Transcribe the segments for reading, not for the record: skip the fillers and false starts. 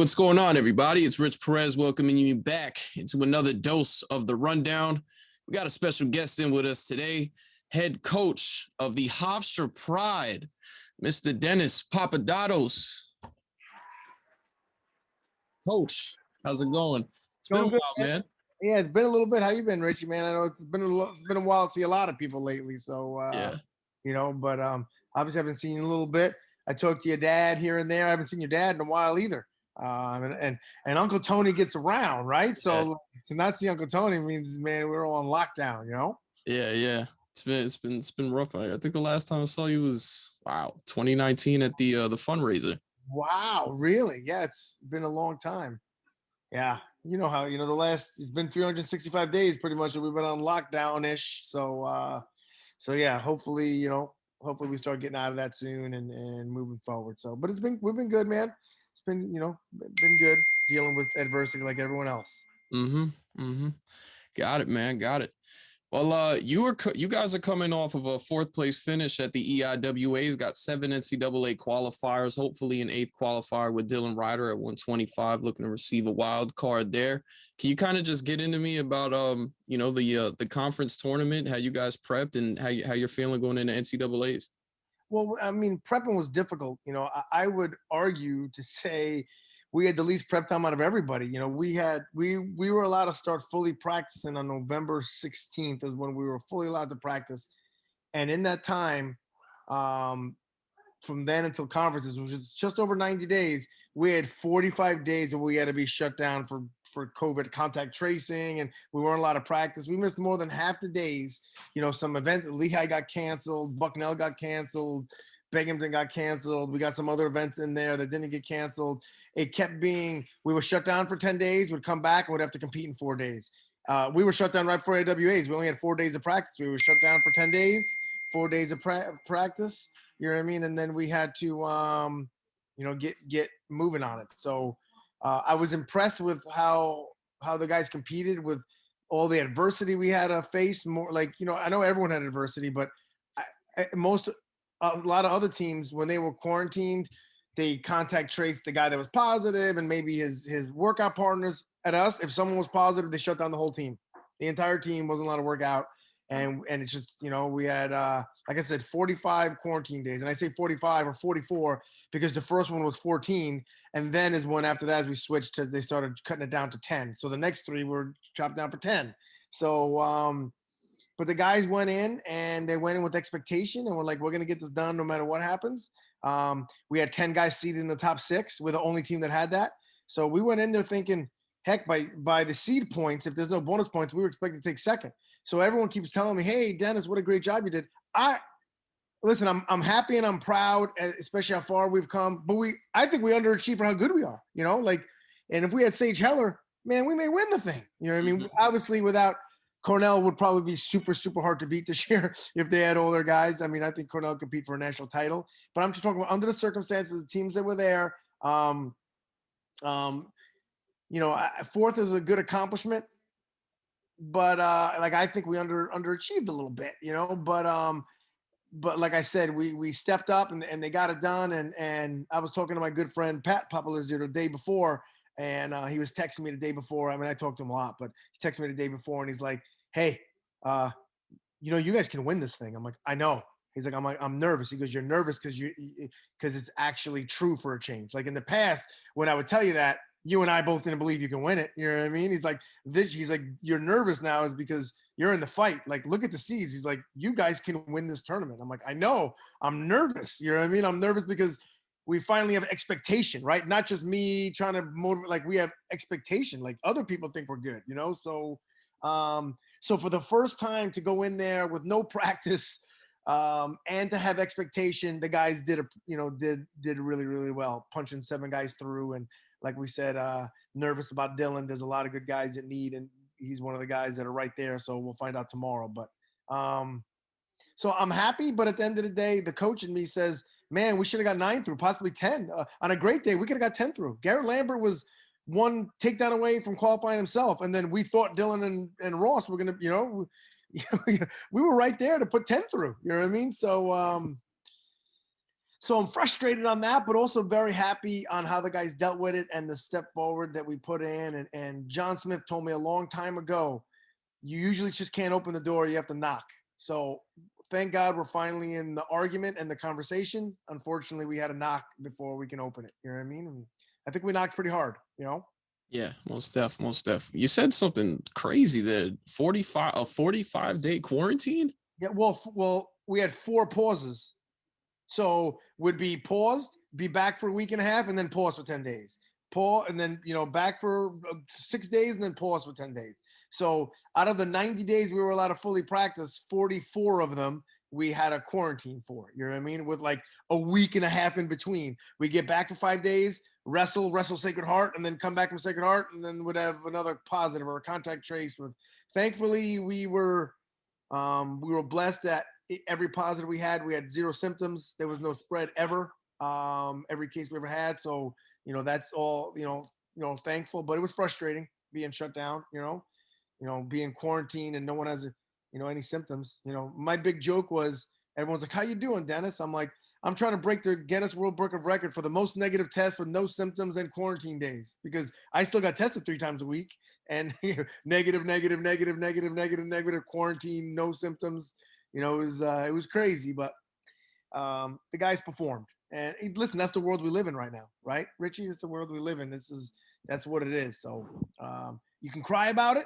what's going on, everybody? It's Rich Perez welcoming you back into another dose of the rundown. We got a special guest in with us today, head coach of the Hofstra Pride, Mr. Dennis Papadatos. Coach, how's it going? It's been a while, man. Yeah, it's been a little bit. How you been, Richie, man? I know it's been a while to see a lot of people lately. So, Yeah. But obviously I haven't seen you in a little bit. I talked to your dad here and there. I haven't seen your dad in a while either. And Uncle Tony gets around, right? So to not see Uncle Tony means, man, we're all on lockdown, you know? Yeah. It's been rough. I think the last time I saw you was 2019 at the fundraiser. Wow, really? Yeah, it's been a long time. Yeah, you know how it's been 365 days pretty much that we've been on lockdown-ish. So yeah, hopefully we start getting out of that soon and moving forward. So, but we've been good, man. It's been been good dealing with adversity like everyone else. Got it, man. Got it. Well, you guys are coming off of a 4th place finish at the EIWA's. Got 7 NCAA qualifiers. Hopefully, an 8th qualifier with Dylan Ryder at 125, looking to receive a wild card there. Can you kind of just get into me about the conference tournament, how you guys prepped, and how you're feeling going into NCAA's? Well, I mean, prepping was difficult. I would argue to say we had the least prep time out of everybody. We were allowed to start fully practicing on November 16th is when we were fully allowed to practice. And in that time, from then until conferences, which is just over 90 days, we had 45 days that we had to be shut down for COVID contact tracing, and we weren't allowed to practice. We missed more than half the days. Some event, Lehigh got canceled, Bucknell got canceled, Binghamton got canceled. We got some other events in there that didn't get canceled. It kept being, we were shut down for 10 days, we'd come back and we'd have to compete in 4 days. We were shut down right before AWAs. We only had 4 days of practice. We were shut down for 10 days, 4 days of practice, you know what I mean? And then we had to, get moving on it. So I was impressed with how the guys competed with all the adversity we had to face. More like, I know everyone had adversity, but a lot of other teams, when they were quarantined, they contact traced the guy that was positive and maybe his workout partners. At us, if someone was positive, they shut down the whole team. The entire team wasn't allowed to work out. And it's just, we had, like I said, 45 quarantine days. And I say 45 or 44 because the first one was 14. And then is when after that, as we switched they started cutting it down to 10. So the next 3 were chopped down for 10. So, but the guys went in and they went in with expectation and we're like, we're going to get this done no matter what happens. We had 10 guys seated in the top 6. We're the only team that had that. So we went in there thinking, heck, by the seed points, if there's no bonus points, we were expected to take second. So everyone keeps telling me, hey, Dennis, what a great job you did. Listen, I'm happy and I'm proud, especially how far we've come. But I think we underachieved for how good we are, and if we had Sage Heller, man, we may win the thing. You know what I mean? Obviously, without Cornell would probably be super, super hard to beat this year if they had all their guys. I mean, I think Cornell could compete for a national title. But I'm just talking about under the circumstances, the teams that were there. 4th is a good accomplishment. But I think we underachieved a little bit, but like I said, we stepped up and they got it done. And I was talking to my good friend Pat Papalazzio the day before, and he was texting me the day before. I mean, I talked to him a lot, but he texted me the day before and he's like, hey, you guys can win this thing. I'm like, I know. He's like, I'm nervous. He goes, you're nervous because it's actually true for a change. Like in the past, when I would tell you that, you and I both didn't believe you can win it. You know what I mean? He's like, you're nervous now is because you're in the fight. Like, look at the seeds. He's like, you guys can win this tournament. I'm like, I know. I'm nervous. You know what I mean? I'm nervous because we finally have expectation, right? Not just me trying to motivate. Like, we have expectation. Like, other people think we're good, So, so for the first time to go in there with no practice and to have expectation, the guys did really, really well, punching 7 guys through. And like we said, nervous about Dylan. There's a lot of good guys that need, and he's one of the guys that are right there. So we'll find out tomorrow. But so I'm happy. But at the end of the day, the coach in me says, man, we should have got 9 through, possibly 10. On a great day, we could have got 10 through. Garrett Lambert was one takedown away from qualifying himself. And then we thought Dylan and Ross were going to, we were right there to put 10 through. You know what I mean? So So I'm frustrated on that, but also very happy on how the guys dealt with it and the step forward that we put in. And John Smith told me a long time ago, you usually just can't open the door. You have to knock. So thank God we're finally in the argument and the conversation. Unfortunately, we had to knock before we can open it. You know what I mean? And I think we knocked pretty hard, you know? Yeah, most def. You said something crazy there. 45-day quarantine? Yeah, well, we had 4 pauses. So would be paused, be back for a week and a half, and then pause for 10 days. Pause, and then, back for 6 days, and then pause for 10 days. So out of the 90 days we were allowed to fully practice, 44 of them we had a quarantine for. You know what I mean? With like a week and a half in between. We get back for 5 days, wrestle Sacred Heart, and then come back from Sacred Heart, and then would have another positive or a contact trace. With, thankfully, we were blessed that every positive we had 0 symptoms. There was no spread ever. Every case we ever had. So, that's all, thankful, but it was frustrating being shut down, being quarantined and no one has, any symptoms. My big joke was everyone's like, how you doing, Dennis? I'm like, I'm trying to break the Guinness World Book of Record for the most negative tests with no symptoms and quarantine days, because I still got tested 3 times a week and negative, quarantine, no symptoms. It was crazy, but the guys performed. And listen, that's the world we live in right now, right, Richie? It's the world we live in. That's what it is. So you can cry about it,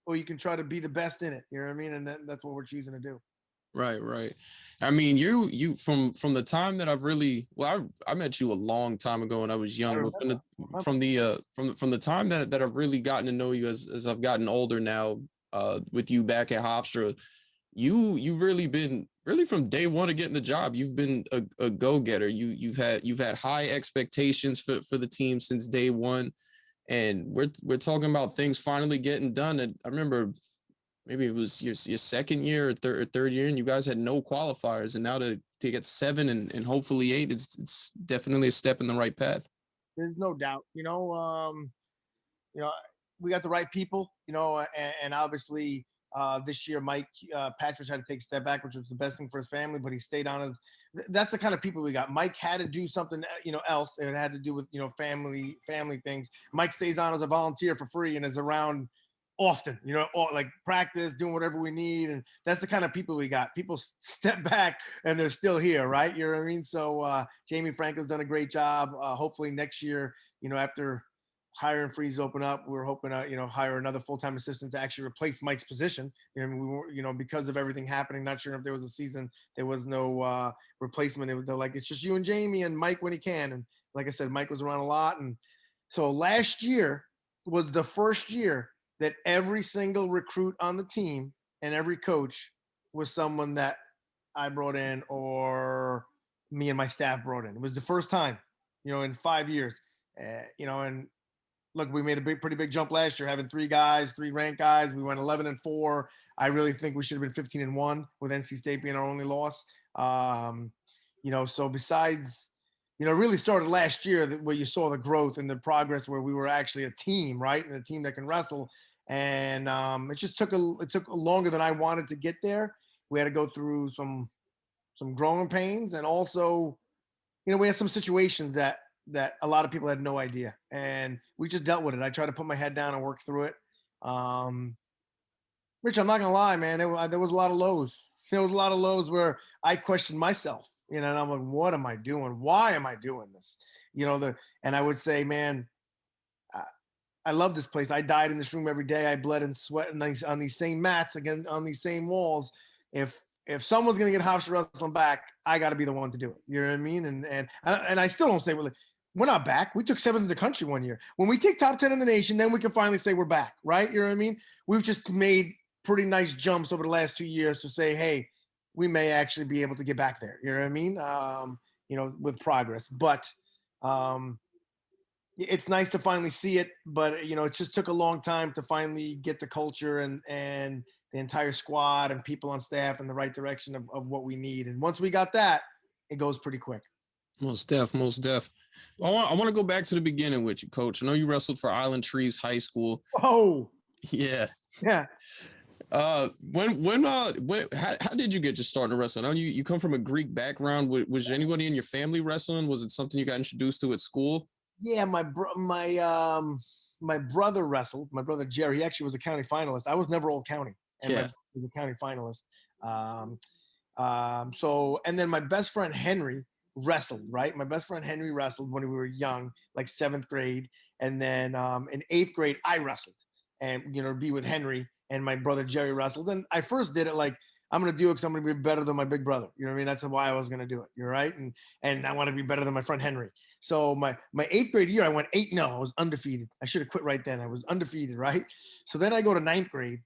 or you can try to be the best in it. You know what I mean? And that's what we're choosing to do. Right. I mean, you from the time that I've really, I met you a long time ago when I was young, but from the time that I've really gotten to know you as I've gotten older now, with you back at Hofstra, you've really been from day one of getting the job. You've been a go-getter. You've had high expectations for the team since day one, and we're talking about things finally getting done. And I remember maybe it was your second year or third year, and you guys had no qualifiers, and now to get 7 and hopefully 8, it's definitely a step in the right path. There's no doubt. We got the right people. And obviously this year Mike Patras had to take a step back, which was the best thing for his family, but he stayed on as. That's the kind of people we got. Mike had to do something else. It had to do with family things. Mike stays on as a volunteer for free and is around often, like practice, doing whatever we need. And that's the kind of people we got. People step back and they're still here, right? You know what I mean? So Jamie Franco's done a great job. Hopefully next year, after hiring freeze open up, we're hoping to, hire another full-time assistant to actually replace Mike's position. We were, because of everything happening, not sure if there was a season, there was no replacement. They're like, it's just you and Jamie and Mike when he can. And like I said, Mike was around a lot. And so last year was the first year that every single recruit on the team and every coach was someone that I brought in or me and my staff brought in. It was the first time, in 5 years, and look, we made a pretty big jump last year, having 3 ranked guys. We went 11-4. I really think we should have been 15-1 with NC State being our only loss. So besides, it really started last year where you saw the growth and the progress where we were actually a team, right? And a team that can wrestle. And it took longer than I wanted to get there. We had to go through some growing pains, and also, we had some situations that a lot of people had no idea, and we just dealt with it. I tried to put my head down and work through it. Rich, I'm not gonna lie, man. There was a lot of lows. There was a lot of lows where I questioned myself, and I'm like, what am I doing? Why am I doing this? And I would say, man, I love this place. I died in this room every day. I bled and sweat on these same mats, again, on these same walls. If someone's gonna get Hofstra Wrestling back, I got to be the one to do it. You know what I mean? And I still don't say we're not back. We took 7th in the country one year. When we take top 10 in the nation, then we can finally say we're back, right? You know what I mean? We've just made pretty nice jumps over the last 2 years to say, hey, we may actually be able to get back there. You know what I mean? With progress, but. It's nice to finally see it, but it just took a long time to finally get the culture and the entire squad and people on staff in the right direction of what we need. And once we got that, it goes pretty quick. Most def. I want to go back to the beginning with you, Coach. I know you wrestled for Island Trees High School. Oh, yeah. How did you get your start in wrestling? I know you come from a Greek background. Was anybody in your family wrestling? Was it something you got introduced to at school? Yeah, my brother wrestled. My brother Jerry, he actually was a county finalist. I was never all county, and my Yeah. brother was a county finalist. Um, so and then my best friend Henry wrestled, right? My best friend Henry wrestled when we were young, like 7th grade. And then in 8th grade, I wrestled and, be with Henry, and my brother Jerry wrestled. And I first did it like, I'm going to do it because I'm going to be better than my big brother. You know what I mean? That's why I was going to do it. You're right. And I want to be better than my friend Henry. So my 8th grade year, I went 8-0. I was undefeated. I should have quit right then. I was undefeated, right? So then I go to 9th grade,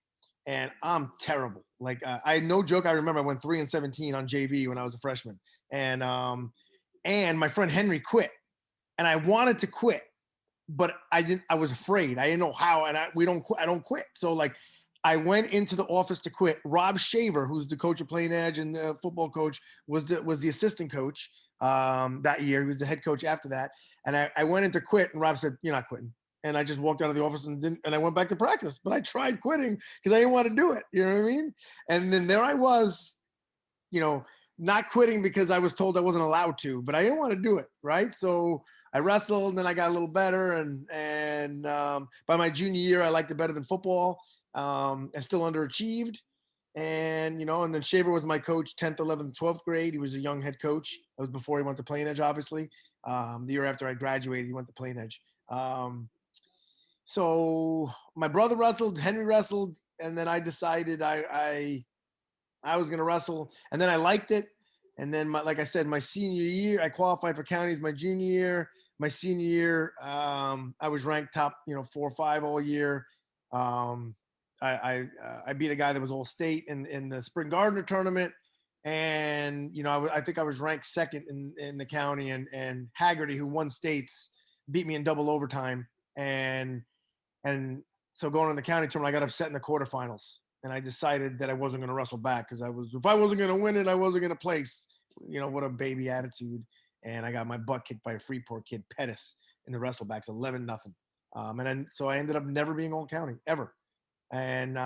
and I'm terrible. Like I no joke. I remember I went 3-17 on JV when I was a freshman, and my friend Henry quit, and I wanted to quit, but I didn't. I was afraid. I didn't know how, and I don't quit. So like, I went into the office to quit. Rob Shaver, who's the coach of Plain Edge and the football coach, was the assistant coach that year. He was the head coach after that, and I went in to quit, and Rob said, "You're not quitting." And I just walked out of the office and I went back to practice. But I tried quitting because I didn't want to do it. You know what I mean? And then there I was, not quitting because I was told I wasn't allowed to, but I didn't want to do it. Right. So I wrestled, and then I got a little better. And by my junior year, I liked it better than football. I still underachieved. And then Shaver was my coach 10th, 11th, 12th grade. He was a young head coach. That was before he went to Plain Edge, obviously. The year after I graduated, he went to Plain Edge. So my brother wrestled, Henry wrestled, and then I decided I was going to wrestle, and then I liked it. And then, like I said, my senior year, I qualified for counties. My junior year, my senior year, I was ranked top, 4 or 5 all year. Um, I beat a guy that was all state in the Spring Gardener tournament, and I think I was ranked second in the county. And Haggerty, who won states, beat me in double overtime. And so going to the county tournament, I got upset in the quarterfinals, and I decided that I wasn't going to wrestle back because if I wasn't going to win it, I wasn't going to place. What a baby attitude. And I got my butt kicked by a Freeport kid, Pettis, in the wrestlebacks, 11-0. So I ended up never being all county ever. And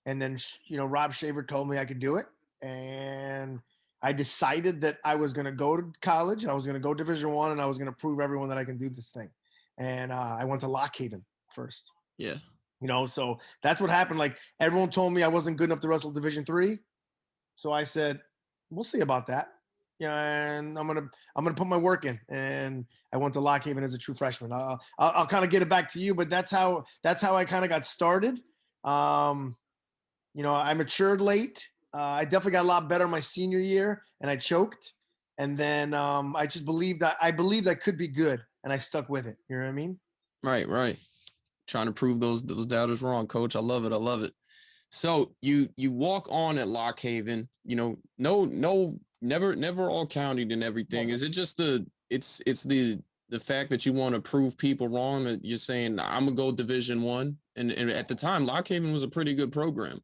then Rob Shaver told me I could do it, and I decided that I was going to go to college, and I was going to go Division I, and I was going to prove everyone that I can do this thing. And I went to Lockhaven first. Yeah. So that's what happened. Like, everyone told me I wasn't good enough to wrestle Division III. So I said, we'll see about that. Yeah, and I'm gonna put my work in. And I went to Lockhaven as a true freshman. I'll kind of get it back to you, but that's how I kind of got started. I matured late. I definitely got a lot better my senior year, and I choked. And then I just believed that I could be good, and I stuck with it. You know what I mean? Right. Trying to prove those doubters wrong, coach. I love it. So you walk on at Lockhaven, never all counted and everything. Is it just the fact that you want to prove people wrong, that you're saying I'm gonna go Division I? And at the time, Lockhaven was a pretty good program.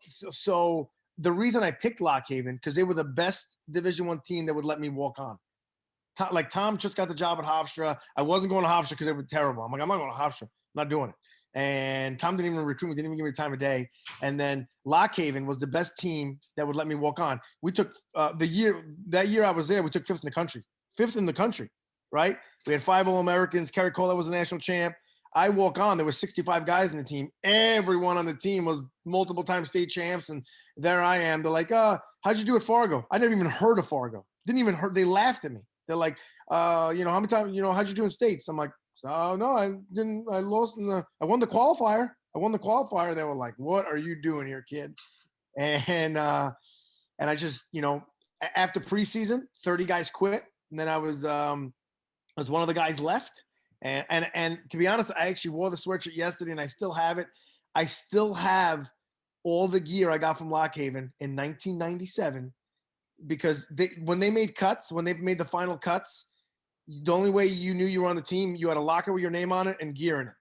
So the reason I picked Lockhaven, because they were the best Division I team that would let me walk on. Like, Tom just got the job at Hofstra. I wasn't going to Hofstra because they were terrible. I'm like, I'm not going to Hofstra. I'm not doing it. And Tom didn't even recruit me, didn't even give me the time of day. And then Lockhaven was the best team that would let me walk on. We took that year I was there, we took 5th in the country, right? We had 5 All-Americans. Kerry Cola was a national champ. I walk on, there were 65 guys in the team. Everyone on the team was multiple time state champs. And there I am. They're like, how'd you do at Fargo? I never even heard of Fargo. They laughed at me. They're like, how many times, how'd you do in states? I'm like, oh, no, I didn't. I lost I won the qualifier. They were like, what are you doing here, kid? And I just, after preseason, 30 guys quit. And then I was one of the guys left. And to be honest, I actually wore the sweatshirt yesterday, and I still have it. I still have all the gear I got from Lockhaven in 1997, because when they made the final cuts, the only way you knew you were on the team, you had a locker with your name on it and gear in it.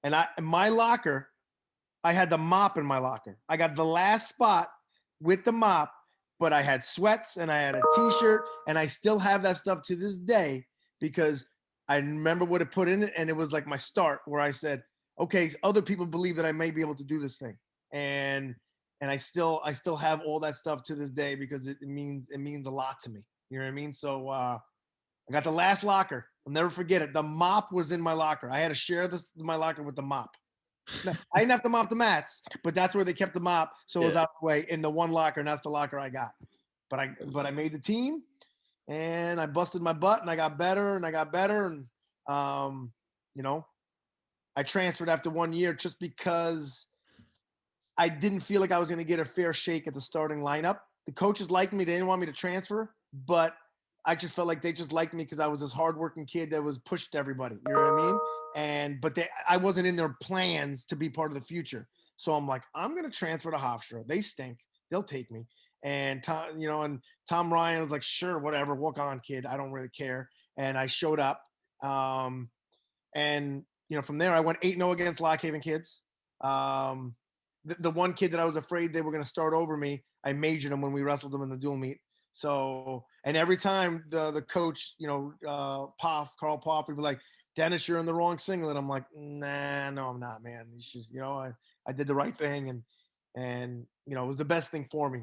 And in my locker, I had the mop in my locker. I got the last spot with the mop, but I had sweats and I had a t-shirt, and I still have that stuff to this day because I remember what it put in it. And it was like my start, where I said, okay, other people believe that I may be able to do this thing. and I still have all that stuff to this day because it means a lot to me. You know what I mean? So I got the last locker. I'll never forget it. The mop was in my locker. I had to share my locker with the mop. No, I didn't have to mop the mats, but that's where they kept the mop, so it was out of the way in the one locker, and that's the locker I got. But I made the team, and I busted my butt, and I got better, and you know, I transferred after 1 year just because I didn't feel like I was going to get a fair shake at the starting lineup. The coaches liked me; they didn't want me to transfer, but I just felt like they just liked me because I was this hardworking kid that was pushed to everybody. You know what I mean? But I wasn't in their plans to be part of the future. So I'm like, I'm going to transfer to Hofstra. They stink. They'll take me. And Tom Ryan was like, sure, whatever, walk on, kid. I don't really care. And I showed up. And from there I went 8-0 against Lockhaven kids. The one kid that I was afraid they were going to start over me, I majored him when we wrestled them in the dual meet. So, and every time the coach, Carl Poff would be like, Dennis, you're in the wrong singlet. I'm like, nah, no, I'm not, man. You should, I did the right thing. And it was the best thing for me.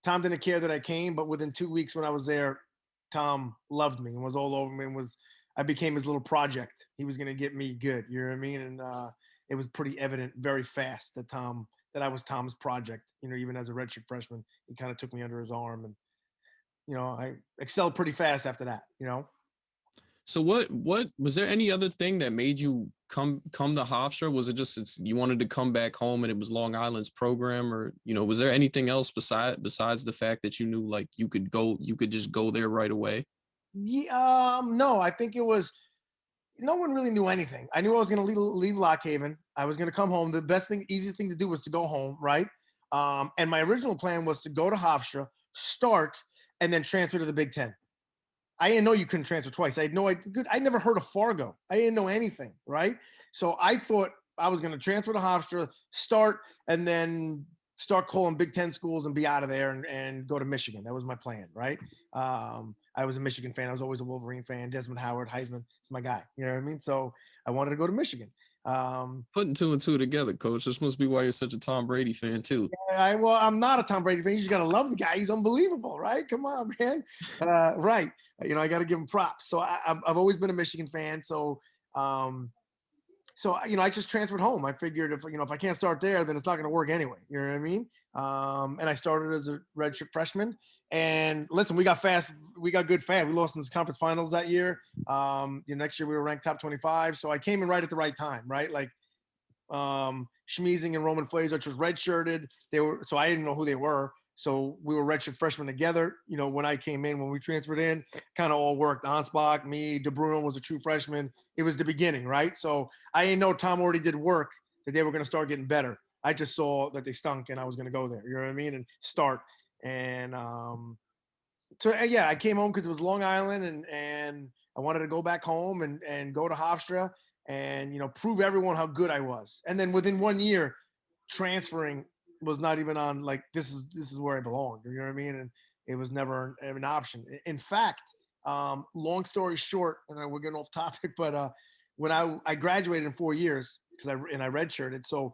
Tom didn't care that I came, but within 2 weeks when I was there, Tom loved me and was all over me and I became his little project. He was going to get me good. You know what I mean? And it was pretty evident very fast that I was Tom's project. Even as a redshirt freshman, he kind of took me under his arm, and I excelled pretty fast after that. So what was there any other thing that made you come to Hofstra? Was it just you wanted to come back home and it was Long Island's program, or was there anything else besides the fact that you knew like you could just go there right away? Yeah, no, I think it was no one really knew anything. I knew I was going to leave Lockhaven. I was going to come home. The easiest thing to do was to go home, right? And my original plan was to go to Hofstra, start, and then transfer to the Big Ten. I didn't know you couldn't transfer twice. I had no idea. I never heard of Fargo. I didn't know anything, right? So I thought I was going to transfer to Hofstra, start, and then start calling Big Ten schools and be out of there and go to Michigan. That was my plan, right? I was a Michigan fan. I was always a Wolverine fan. Desmond Howard, Heisman, it's my guy. You know what I mean? So I wanted to go to Michigan. Putting two and two together, coach. This must be why you're such a Tom Brady fan too. Well, I'm not a Tom Brady fan. You just got to love the guy. He's unbelievable, right? Come on, man. Right. I got to give him props. So I've always been a Michigan fan. So, I just transferred home. I figured if I can't start there, then it's not going to work anyway. You know what I mean? And I started as a redshirt freshman. And listen, we got good fast. We lost in the conference finals that year. Next year we were ranked top 25. So I came in right at the right time, right? Like Schmeezing and Roman Flazer was redshirted. So I didn't know who they were. So we were redshirt freshmen together. When I came in, when we transferred in, kind of all worked. Ansbach, me, DeBruno was a true freshman. It was the beginning, right? So I didn't know Tom already did work, that they were going to start getting better. I just saw that they stunk and I was going to go there. You know what I mean? And start. And I came home because it was Long Island and I wanted to go back home and go to Hofstra and, prove everyone how good I was. And then within 1 year, transferring was not even on like, this is where I belong. You know what I mean? And it was never an option. In fact, long story short, and we're getting off topic, but when I graduated in 4 years because I redshirted. So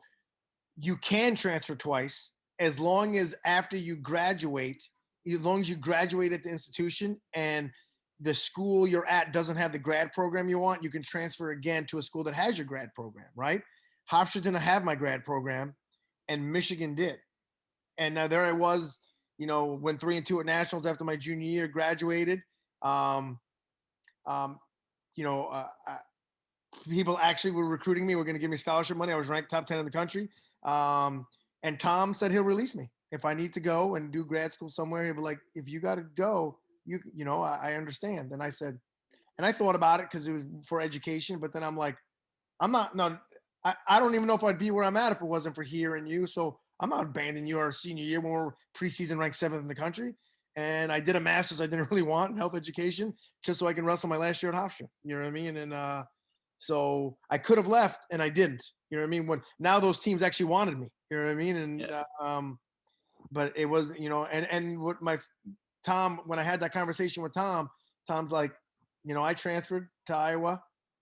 you can transfer twice as long as after you graduate, as long as you graduate at the institution and the school you're at doesn't have the grad program you want, you can transfer again to a school that has your grad program, right? Hofstra didn't have my grad program and Michigan did. And now there I was, went 3-2 at nationals after my junior year, graduated. People actually were recruiting me. Were going to give me scholarship money. I was ranked top 10 in the country. And Tom said he'll release me if I need to go and do grad school somewhere. He'll be like, if you got to go, I understand. And I said, and I thought about it because it was for education. But then I'm like, I don't even know if I'd be where I'm at if it wasn't for here and you. So I'm not abandoning you our senior year when we're preseason ranked 7th in the country. And I did a master's I didn't really want in health education just so I can wrestle my last year at Hofstra. You know what I mean? And so I could have left and I didn't. You know what I mean? Now those teams actually wanted me. You know what I mean? And but it was, and what Tom, when I had that conversation with Tom's like, I transferred to Iowa.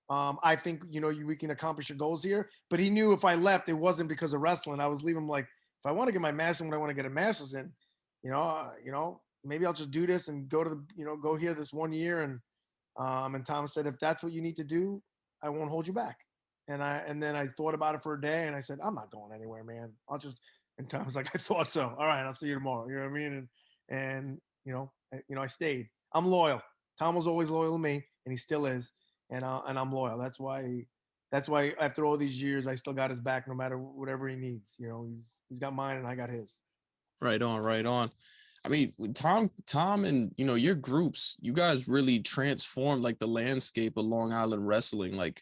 I think, we can accomplish your goals here. But he knew if I left, it wasn't because of wrestling. I was leaving like, if I want to get my master's in what I want to get a master's in, maybe I'll just do this and go to go here this 1 year. And Tom said, if that's what you need to do, I won't hold you back. And then I thought about it for a day and I said, I'm not going anywhere, man. And Tom was like, I thought so. All right, I'll see you tomorrow. You know what I mean? And I stayed. I'm loyal. Tom was always loyal to me, and he still is. And I'm loyal. That's why after all these years, I still got his back no matter whatever he needs. He's got mine and I got his. Right on, right on. I mean, Tom and, your groups, you guys really transformed like the landscape of Long Island wrestling. Like,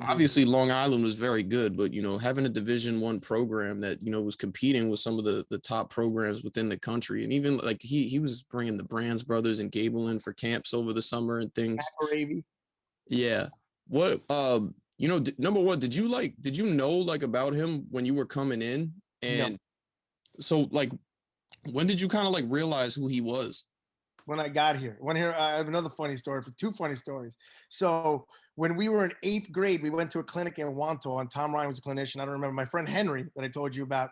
obviously Long Island was very good, but, having a Division I program that, was competing with some of the top programs within the country. And even like he was bringing the Brands brothers and Gable in for camps over the summer and things. Yeah. What, number one, did you know like about him when you were coming in? And no. So like, when did you kind of like realize who he was? When I got here. I have another funny story, for two funny stories. So when we were in 8th grade, we went to a clinic in Wanto, and Tom Ryan was a clinician. I don't remember. My friend Henry, that I told you about,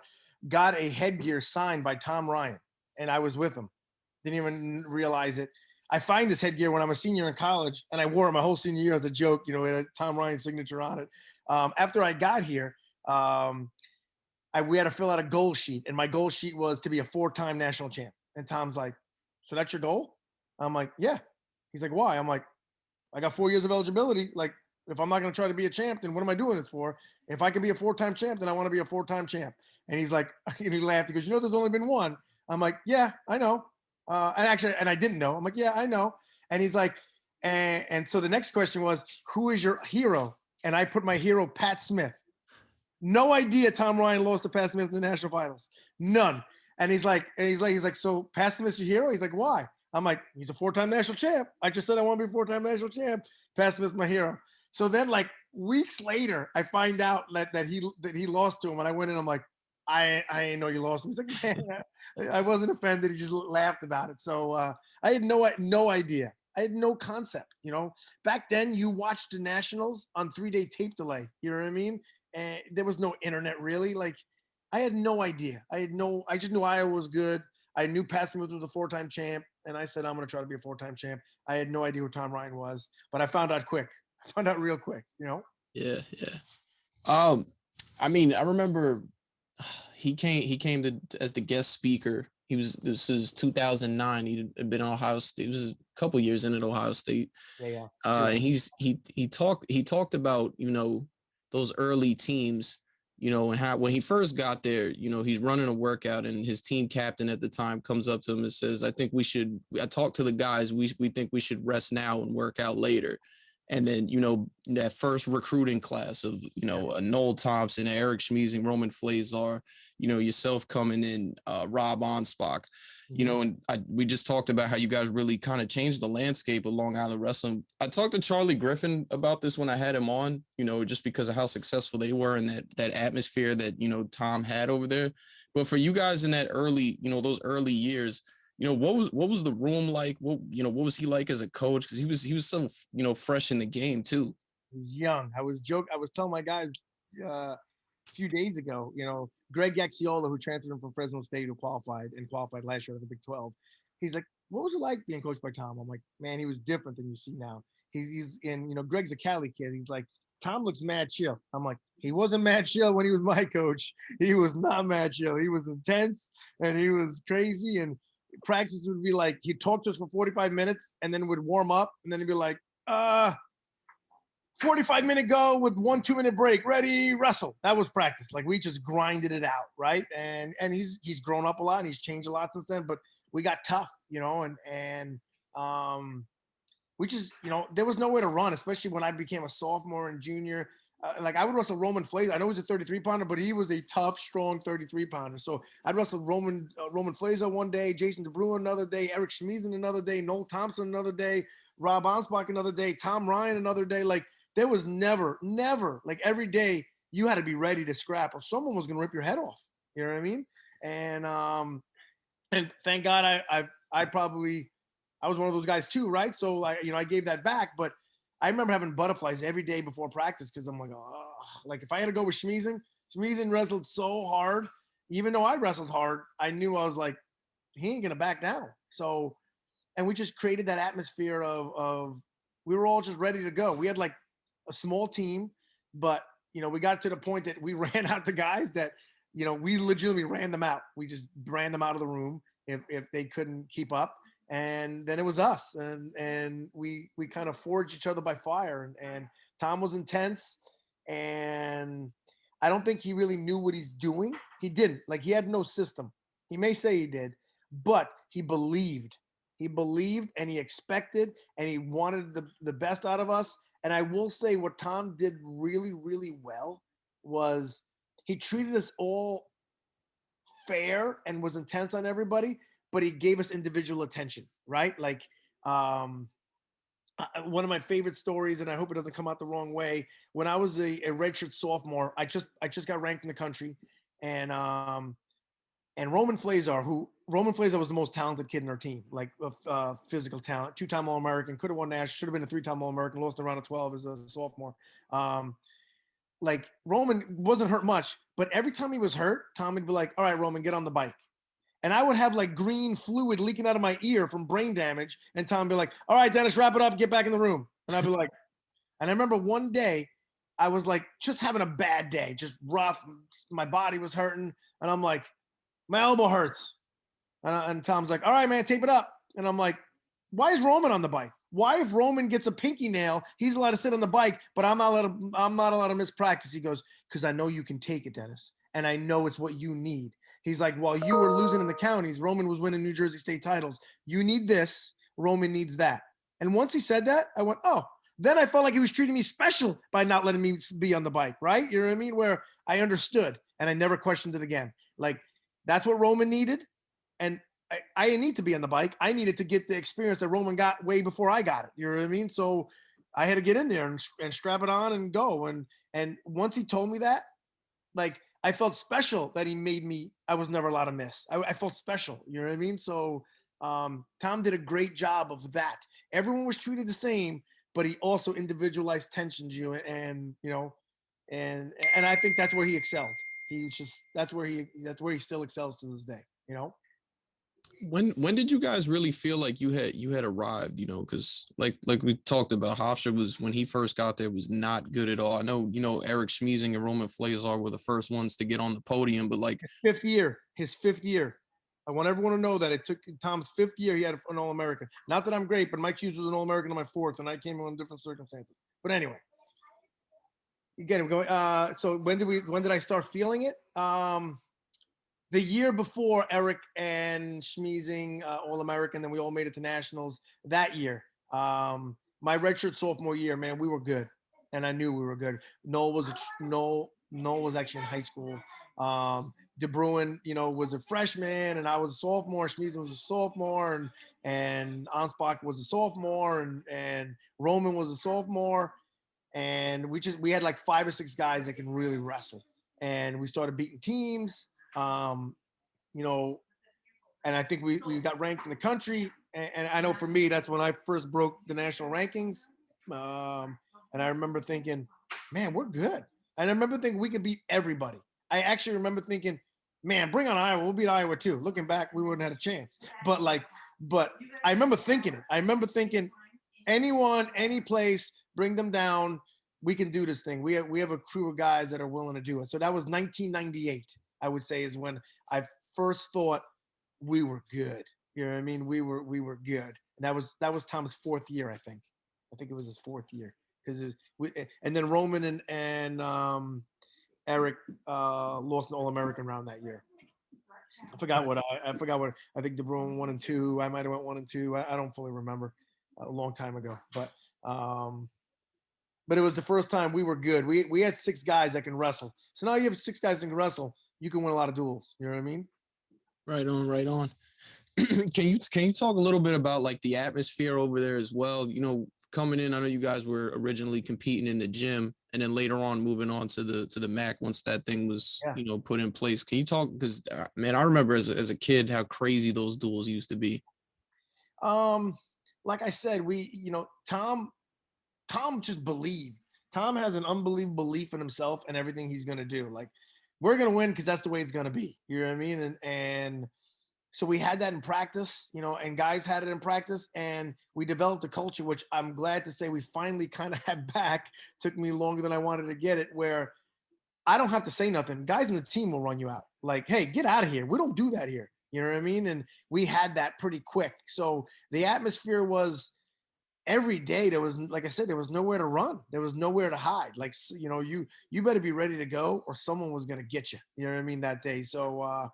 got a headgear signed by Tom Ryan, and I was with him. Didn't even realize it. I find this headgear when I'm a senior in college, and I wore it my whole senior year as a joke. It had a Tom Ryan signature on it. After I got here, we had to fill out a goal sheet, and my goal sheet was to be a 4-time national champ. And Tom's like, so that's your goal? I'm like, yeah. He's like, why? I'm like, I got 4 years of eligibility. Like, if I'm not going to try to be a champ, then what am I doing this for? If I can be a 4-time champ, then I want to be a 4-time champ. And he's like, and he laughed. He goes, there's only been one. I'm like, yeah, I know. And I didn't know. I'm like, yeah, I know. And he's like, and so the next question was, who is your hero? And I put my hero, Pat Smith. No idea Tom Ryan lost to Pat Smith in the national finals. None. And he's like, so Pat Smith's your hero? He's like, why? I'm like, he's a 4-time national champ. I just said I want to be a 4-time national champ. Pat Smith's my hero. So then, like weeks later, I find out that he lost to him, and I went in. I'm like, I didn't know you lost him. He's like, man, I wasn't offended. He just laughed about it. So I had no idea. I had no concept. Back then you watched the nationals on 3-day tape delay. You know what I mean? And there was no internet really. Like, I had no idea. I just knew Iowa was good. I knew Pat Smith was a 4-time champ, and I said, I'm going to try to be a 4-time champ. I had no idea who Tom Ryan was, but I found out quick. I found out real quick, Yeah, yeah. I mean, I remember he came as the guest speaker. This is 2009. He'd been at Ohio State. It was a couple years in at Ohio State. Yeah. And he talked about, those early teams, and how when he first got there, he's running a workout, and his team captain at the time comes up to him and says, I talked to the guys, we think we should rest now and work out later. And then, that first recruiting class of, Noel Thompson, Eric Schmiesing, Roman Flazar, yourself coming in, Rob Onspach, and we just talked about how you guys really kind of changed the landscape of Long Island wrestling. I talked to Charlie Griffin about this when I had him on, just because of how successful they were and that atmosphere that, Tom had over there. But for you guys in that early, those early years, what was the room like? What was he like as a coach? Because he was so, fresh in the game too. He was young. I was telling my guys a few days ago, Greg Gaxiola, who transferred him from Fresno State, who qualified last year at the Big 12. He's like, what was it like being coached by Tom? I'm like, man, he was different than you see now. He's in, Greg's a Cali kid. He's like, Tom looks mad chill. I'm like, he wasn't mad chill when he was my coach. He was not mad chill. He was intense and he was crazy. And practice would be like, he'd talk to us for 45 minutes and then would warm up. And then he'd be like, 45-minute go with 1 2-minute break. Ready, wrestle. That was practice. Like, we just grinded it out, right? And he's grown up a lot and he's changed a lot since then. But we got tough, and we just, there was nowhere to run, especially when I became a sophomore and junior. Like, I would wrestle Roman Flazar. I know he's a 33-pounder, but he was a tough, strong 33-pounder. So I'd wrestle Roman Flazar one day, Jason DeBruin another day, Eric Schmiesen another day, Noel Thompson another day, Rob Onspach another day, Tom Ryan another day. Like, there was never, like, every day you had to be ready to scrap or someone was going to rip your head off. You know what I mean? And thank God I was one of those guys too, right? So I gave that back, but I remember having butterflies every day before practice because I'm like, oh, like if I had to go with Schmiesen wrestled so hard even though I wrestled hard, I knew I was like, he ain't gonna back down. So, and we just created that atmosphere of we were all just ready to go. We had like a small team, but we got to the point that we ran out the guys that, we legitimately ran them out. We just ran them out of the room if they couldn't keep up. And then it was us, and we kind of forged each other by fire. And Tom was intense, and I don't think he really knew what he's doing. He didn't. Like, he had no system. He may say he did, but he believed. He believed, and he expected, and he wanted the best out of us. And I will say what Tom did really, really well was he treated us all fair and was intense on everybody, but he gave us individual attention, right? Like, one of my favorite stories, and I hope it doesn't come out the wrong way. When I was a redshirt sophomore, I just got ranked in the country, and Roman Flazar was the most talented kid in our team, like physical talent, 2-time All-American, could have won national, should have been a 3-time All-American, lost in the round of 12 as a sophomore. Like, Roman wasn't hurt much, but every time he was hurt, Tom would be like, all right, Roman, get on the bike. And I would have like green fluid leaking out of my ear from brain damage. And Tom would be like, all right, Dennis, wrap it up, get back in the room. And I'd be like, and I remember one day I was like just having a bad day, just rough. My body was hurting. And I'm like, my elbow hurts. And Tom's like, all right, man, tape it up. And I'm like, why is Roman on the bike? Why, if Roman gets a pinky nail, he's allowed to sit on the bike, but I'm not allowed to miss practice? He goes, because I know you can take it, Dennis. And I know it's what you need. He's like, while you were losing in the counties, Roman was winning New Jersey state titles. You need this. Roman needs that. And once he said that, I went, oh, then I felt like he was treating me special by not letting me be on the bike, right? You know what I mean? Where I understood, and I never questioned it again. Like, that's what Roman needed. And I didn't need to be on the bike. I needed to get the experience that Roman got way before I got it. You know what I mean? So I had to get in there and strap it on and go. And once he told me that, like, I felt special that he made me, I was never allowed to miss. I felt special, you know what I mean? So Tom did a great job of that. Everyone was treated the same, but he also individualized tension to you. And I think that's where he excelled. That's where he still excels to this day, When did you guys really feel like you had arrived? Because like we talked about, Hofstra was, when he first got there, was not good at all. I know Eric Schmiesing and Roman Flazar were the first ones to get on the podium, but like his fifth year. I want everyone to know that it took Tom's 5th year. He had an All-American. Not that I'm great, but Mike Hughes was an All-American in my 4th, and I came in different circumstances. But anyway, you get him going. So when did I start feeling it? The year before Eric and Schmiesing, All-American, then we all made it to nationals that year. My redshirt sophomore year, man, we were good, and I knew we were good. Noel was actually in high school. De Bruin, was a freshman, and I was a sophomore. Schmiesing was a sophomore, and Ansbach was a sophomore, and Roman was a sophomore, and we had like 5 or 6 guys that can really wrestle, and we started beating teams. And I think we got ranked in the country. And I know for me, that's when I first broke the national rankings. And I remember thinking, man, we're good. And I remember thinking we could beat everybody. I actually remember thinking, man, bring on Iowa. We'll beat Iowa too. Looking back, we wouldn't have had a chance. But I remember thinking it. I remember thinking, anyone, any place, bring them down. We can do this thing. We have a crew of guys that are willing to do it. So that was 1998. I would say, is when I first thought we were good. You know what I mean? We were good. And that was Tom's 4th year, I think. I think it was his 4th year. And then Roman and Eric lost an All-American round that year. I forgot what I think De Bruin 1 and 2. I might have went 1 and 2. I don't fully remember, a long time ago. But it was the first time we were good. We had 6 guys that can wrestle. So now you have 6 guys that can wrestle. You can win a lot of duels. You know what I mean? Right on. Can you talk a little bit about like the atmosphere over there as well? Coming in, I know you guys were originally competing in the gym, and then later on moving on to the MAC once that thing was put in place. Can you talk? Because man, I remember as a kid how crazy those duels used to be. Like I said, Tom just believed. Tom has an unbelievable belief in himself and everything he's going to do. Like, we're going to win because that's the way it's going to be. You know what I mean? And so we had that in practice, you know, and guys had it in practice, and we developed a culture, which I'm glad to say we finally kind of had back. Took me longer than I wanted to get it, where I don't have to say nothing. Guys in the team will run you out. Like, hey, get out of here. We don't do that here. You know what I mean? And we had that pretty quick. So the atmosphere was every day. There was, like I said, there was nowhere to run. There was nowhere to hide. Like, you know, you better be ready to go, or someone was going to get you. You know what I mean? That day. So,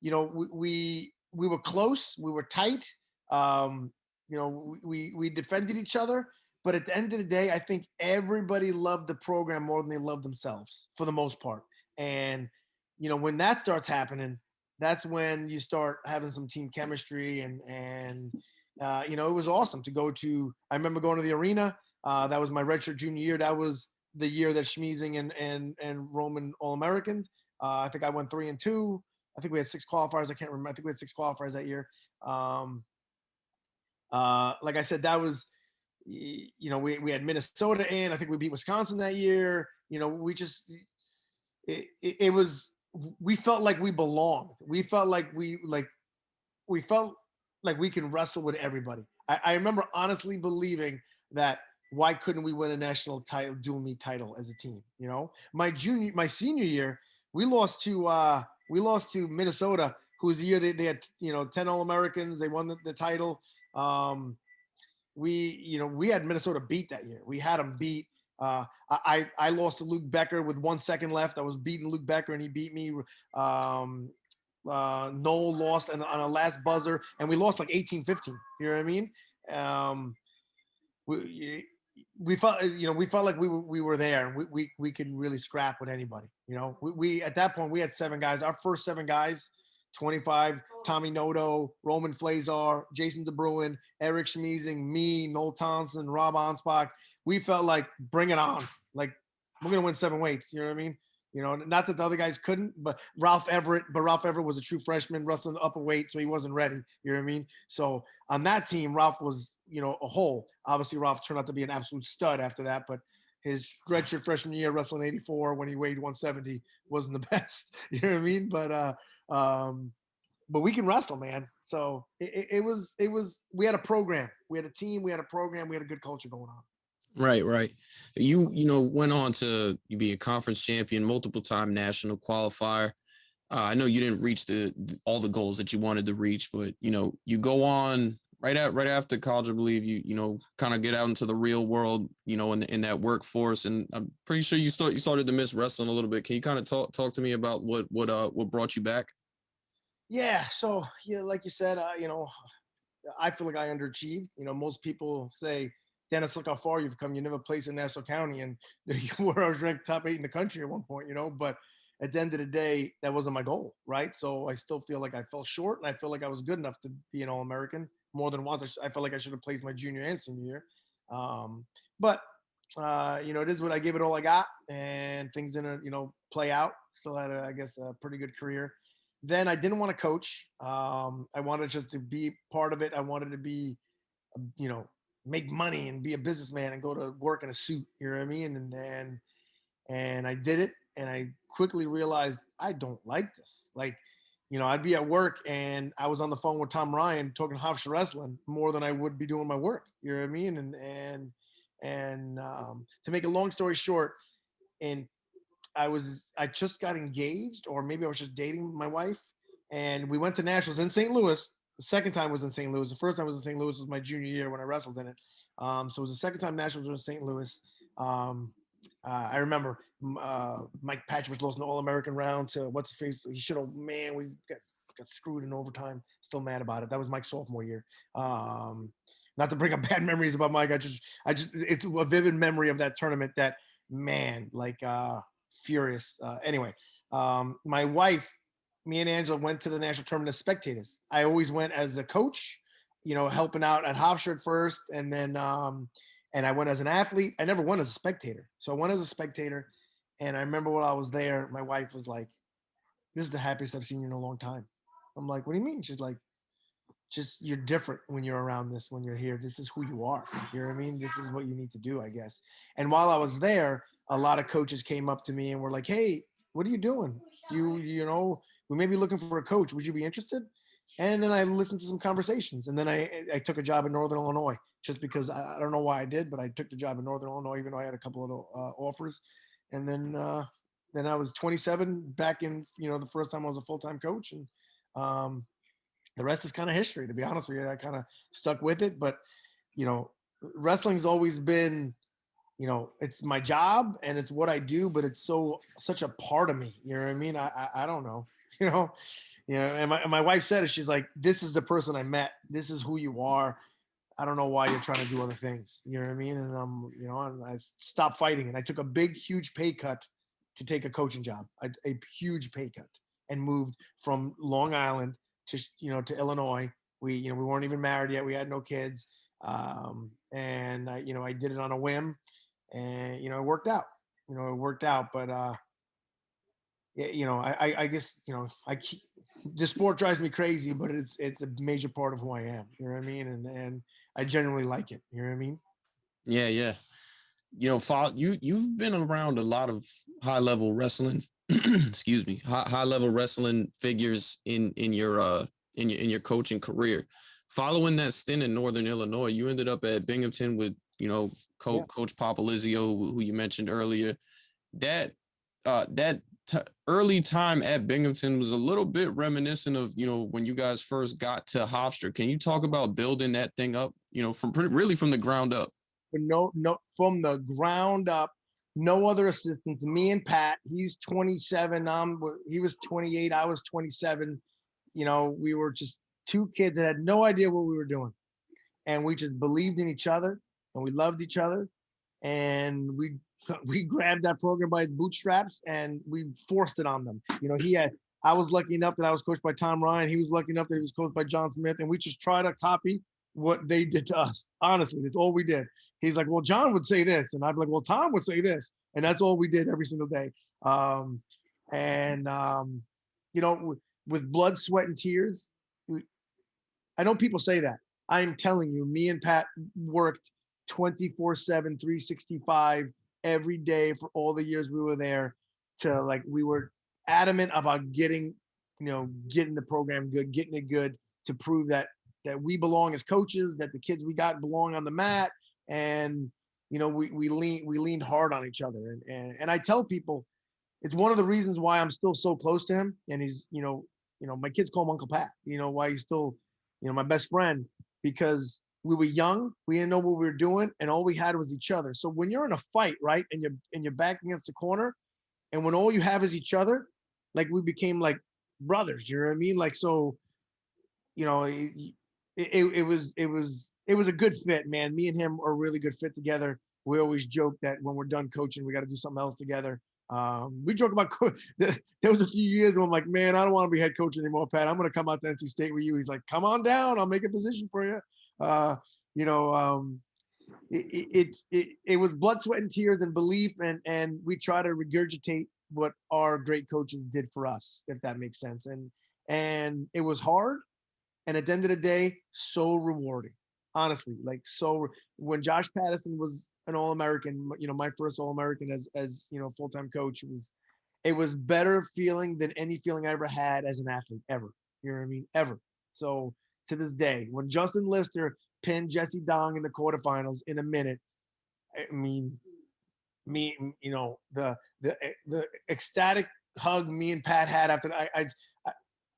you know, we were close. We were tight. You know, we defended each other. But at the end of the day, I think everybody loved the program more than they loved themselves for the most part. And, you know, when that starts happening, that's when you start having some team chemistry. And you know, it was awesome to go to. I remember going to the arena. That was my redshirt junior year. That was the year that Schmeezing and Roman All-Americans. I think I went 3-2. I think we had 6 qualifiers. I can't remember. I think we had 6 qualifiers that year. Like I said, that was, you know, we had Minnesota in. I think we beat Wisconsin that year. You know, we just it was, we felt like we belonged. We felt like we felt like we can wrestle with everybody. I remember honestly believing that why couldn't we win a national title, dual meet title as a team? You know, my senior year, we lost to Minnesota, who was the year they had, you know, 10 All-Americans. They won the title. We had Minnesota beat that year. We had them beat. I lost to Luke Becker with 1 second left. I was beating Luke Becker and he beat me. Noel lost on a last buzzer, and we lost like 18-15. You know what I mean? We felt, you know, we felt like we were there, and we could really scrap with anybody. You know, we at that point we had 7 guys. Our first 7 guys, 25, Tommy Noto, Roman Flazar, Jason DeBruin, Eric Schmeezing, me, Noel Thompson, Rob Onspach. We felt like, bring it on. Like, we're going to win 7 weights. You know what I mean? You know, not that the other guys couldn't, but Ralph Everett was a true freshman wrestling upper weight, so he wasn't ready. You know what I mean? So on that team, Ralph was, you know, a whole. Obviously, Ralph turned out to be an absolute stud after that, but his redshirt freshman year wrestling 84 when he weighed 170 wasn't the best. You know what I mean? But we can wrestle, man. So it was, we had a program, we had a team, we had a program, we had a good culture going on. Right. You know, went on to be a conference champion, multiple time national qualifier. I know you didn't reach all the goals that you wanted to reach, but, you know, you go on right after college. I believe you know, kind of get out into the real world, you know, in that workforce. And I'm pretty sure you started to miss wrestling a little bit. Can you kind of talk to me about what brought you back? Yeah. So, yeah, like you said, you know, I feel like I underachieved. You know, most people say, Dennis, look how far you've come. You never placed in Nassau County, and you were, I was ranked top 8 in the country at one point, you know, but at the end of the day, that wasn't my goal, right? So I still feel like I fell short, and I feel like I was good enough to be an All-American more than once. I felt like I should have placed my junior and senior year. But you know, it is what I gave it all I got, and things didn't, you know, play out. Still had, I guess, a pretty good career. Then I didn't want to coach. I wanted just to be part of it. I wanted to be, you know, make money and be a businessman and go to work in a suit. You know what I mean? And I did it, and I quickly realized I don't like this. Like, you know, I'd be at work and I was on the phone with Tom Ryan talking Hofstra Wrestling more than I would be doing my work. You know what I mean? And to make a long story short, and I just got engaged, or maybe I was just dating my wife, and we went to nationals in St. Louis. The second time was in St. Louis. The first time was in St. Louis was my junior year when I wrestled in it. So it was the second time nationals was in St. Louis. I remember Mike Patch was lost in the All-American round to what's his face. He should have, man, we got screwed in overtime. Still mad about it. That was Mike's sophomore year. Not to bring up bad memories about Mike. I just it's a vivid memory of that tournament that, man, like furious. Anyway, my wife, me and Angela went to the national tournament as spectators. I always went as a coach, you know, helping out at Hofstra at first, and then and I went as an athlete. I never went as a spectator. So I went as a spectator, and I remember when I was there, my wife was like, "This is the happiest I've seen you in a long time." I'm like, "What do you mean?" She's like, "Just you're different when you're around this. When you're here, this is who you are. You know what I mean? This is what you need to do, I guess." And while I was there, a lot of coaches came up to me and were like, "Hey, what are you doing? You know, we may be looking for a coach. Would you be interested?" And then I listened to some conversations, and then I took a job in Northern Illinois just because I don't know why I did, but I took the job in Northern Illinois even though I had a couple of offers. And then I was 27 back in, the first time I was a full-time coach, and the rest is kind of history, to be honest with you. I kind of stuck with it, but wrestling's always been, it's my job and it's what I do, but it's such a part of me. You know what I mean? I don't know, and my wife said it. She's like, "This is the person I met. This is who you are. I don't know why you're trying to do other things." You know what I mean? And and I stopped fighting, and I took a big, huge pay cut to take a coaching job, a huge pay cut, and moved from Long Island to Illinois. We weren't even married yet. We had no kids. And I did it on a whim, and, it worked out, but, I guess, the sport drives me crazy, but it's a major part of who I am. You know what I mean? And I genuinely like it. You know what I mean? Yeah. Yeah. You've been around a lot of high level wrestling, excuse me, high level wrestling figures in your coaching career. Following that stint in Northern Illinois, you ended up at Binghamton with, Coach Papalizio, who you mentioned earlier. That early time at Binghamton was a little bit reminiscent of, when you guys first got to Hofstra. Can you talk about building that thing up, from the ground up? No, from the ground up. No other assistants. Me and Pat. He's 27. He was 28. I was 27. We were just two kids that had no idea what we were doing, and we just believed in each other, and we loved each other, and we grabbed that program by its bootstraps and we forced it on them. I was lucky enough that I was coached by Tom Ryan. He was lucky enough that he was coached by John Smith, and we just tried to copy what they did to us. Honestly, that's all we did. He's like, "Well, John would say this," and I'd be like, "Well, Tom would say this," and that's all we did every single day. With blood, sweat, and tears. I know people say that. I am telling you, me and Pat worked 24/7, 365 every day for all the years we were there. We were adamant about getting the program good, getting it good, to prove that we belong as coaches, that the kids we got belong on the mat. And, we leaned hard on each other. And I tell people, it's one of the reasons why I'm still so close to him. And he's, my kids call him Uncle Pat, why he's still, my best friend, because we were young, we didn't know what we were doing, and all we had was each other. So when you're in a fight, right, and you're back against the corner, and when all you have is each other, like, we became like brothers. You know what I mean? Like, so, it was a good fit, man. Me and him are a really good fit together. We always joke that when we're done coaching, we got to do something else together. We joke about there was a few years when I'm like, "Man, I don't want to be head coach anymore, Pat. I'm going to come out to NC State with you." He's like, "Come on down. I'll make a position for you." It was blood, sweat, and tears and belief, and we try to regurgitate what our great coaches did for us, if that makes sense. And it was hard, and at the end of the day, so rewarding. Honestly, when Josh Patterson was an All-American, my first All-American as full-time coach, it was better feeling than any feeling I ever had as an athlete, ever. You know what I mean? Ever. So to this day, when Justin Lister pinned Jesse Dong in the quarterfinals in a minute, I mean, the ecstatic hug me and Pat had after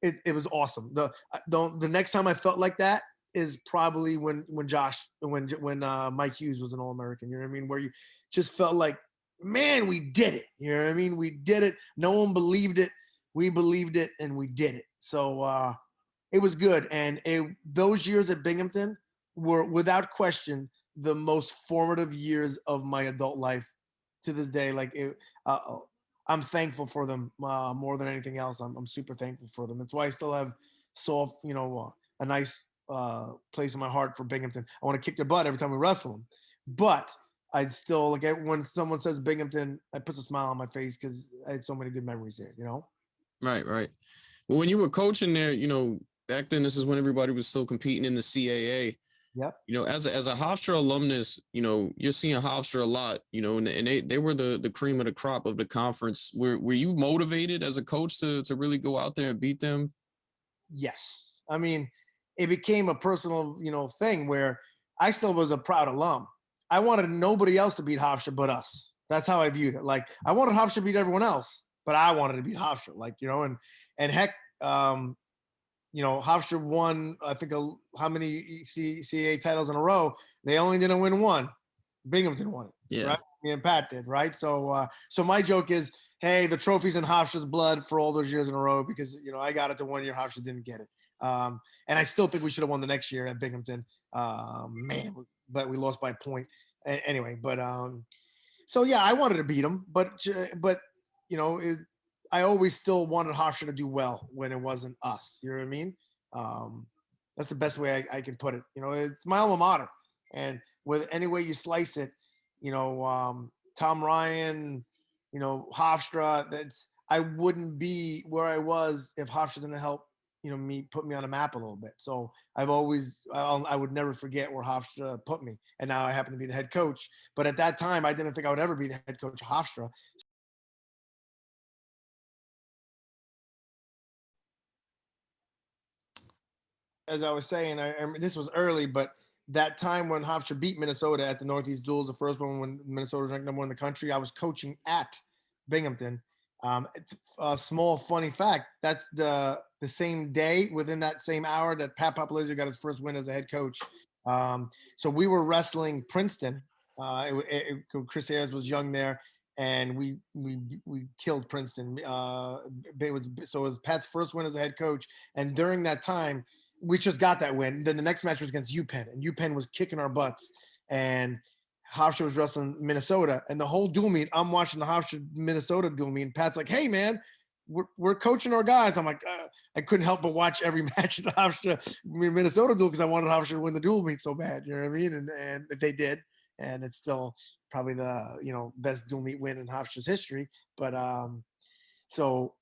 it was awesome. The next time I felt like that is probably when Mike Hughes was an All-American. You know what I mean? Where you just felt like, man, we did it. You know what I mean? We did it. No one believed it. We believed it, and we did it. So it was good. And those years at Binghamton were, without question, the most formative years of my adult life to this day. I'm thankful for them more than anything else. I'm super thankful for them. That's why I still have a nice place in my heart for Binghamton. I want to kick their butt every time we wrestle them, but I'd still when someone says Binghamton, it puts a smile on my face because I had so many good memories there. Right. Well, when you were coaching there, back then, this is when everybody was still competing in the CAA. Yep. As a Hofstra alumnus, you're seeing Hofstra a lot, and they were the cream of the crop of the conference. Were you motivated as a coach to really go out there and beat them? Yes. I mean, it became a personal, thing where I still was a proud alum. I wanted nobody else to beat Hofstra but us. That's how I viewed it. Like I wanted Hofstra to beat everyone else, but I wanted to beat Hofstra. Like, and heck, Hofstra won, I think, how many CAA titles in a row? They only didn't win one. Binghamton won it, Yeah. right? Me and Pat did, right? So my joke is, hey, the trophy's in Hofstra's blood for all those years in a row because I got it the one year Hofstra didn't get it, and I still think we should have won the next year at Binghamton, man, but we lost by a point anyway. But so yeah, I wanted to beat them, but I always still wanted Hofstra to do well when it wasn't us. You know what I mean? That's the best way I can put it. It's my alma mater, and with any way you slice it, Tom Ryan, Hofstra. I wouldn't be where I was if Hofstra didn't help, put me on a map a little bit. So I would never forget where Hofstra put me, and now I happen to be the head coach. But at that time, I didn't think I would ever be the head coach of Hofstra. As I was saying, this was early, but that time when Hofstra beat Minnesota at the Northeast Duels, the first one when Minnesota was ranked number 1 in the country, I was coaching at Binghamton. It's a small funny fact. That's the same day, within that same hour, that Pat Papadatos got his first win as a head coach. So we were wrestling Princeton. Chris Ayers was young there, and we killed Princeton. So it was Pat's first win as a head coach, and during that time, we just got that win. Then the next match was against UPenn, and UPenn was kicking our butts. And Hofstra was wrestling Minnesota, and the whole dual meet, I'm watching the Hofstra Minnesota dual meet, and Pat's like, "Hey, man, we're coaching our guys." I'm like, I couldn't help but watch every match of the Hofstra Minnesota duel because I wanted Hofstra to win the dual meet so bad. You know what I mean? And they did, and it's still probably the best dual meet win in Hofstra's history. But so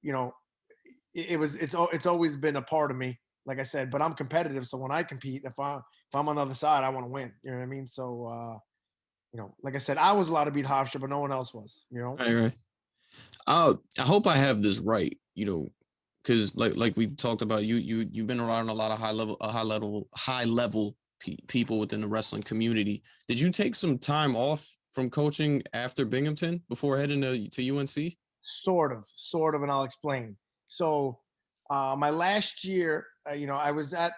it's always been a part of me. Like I said, but I'm competitive. So when I compete, if I'm on the other side, I want to win. You know what I mean? So, like I said, I was allowed to beat Hofstra, but no one else was, Right. I hope I have this right, because like we talked about, you've been around a lot of high level people within the wrestling community. Did you take some time off from coaching after Binghamton before heading to UNC? Sort of, and I'll explain. So, my last year, I was at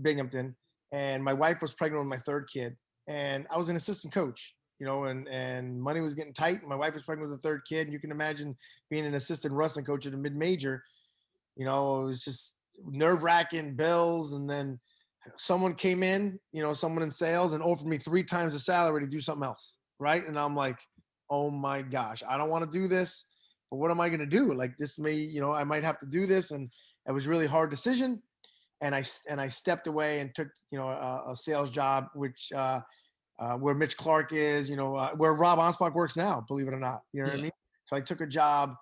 Binghamton, and my wife was pregnant with my third kid, and I was an assistant coach, and money was getting tight. And my wife was pregnant with a third kid, and you can imagine being an assistant wrestling coach at a mid-major. It was just nerve-wracking, bills, and then someone came in, someone in sales, and offered me 3 times the salary to do something else, right? And I'm like, oh my gosh, I don't want to do this, but what am I going to do? Like this may, I might have to do this. And it was a really hard decision. And I stepped away and took, a sales job, which, where Mitch Clark is, where Rob Onspach works now, believe it or not, you know what I mean? So I took a job.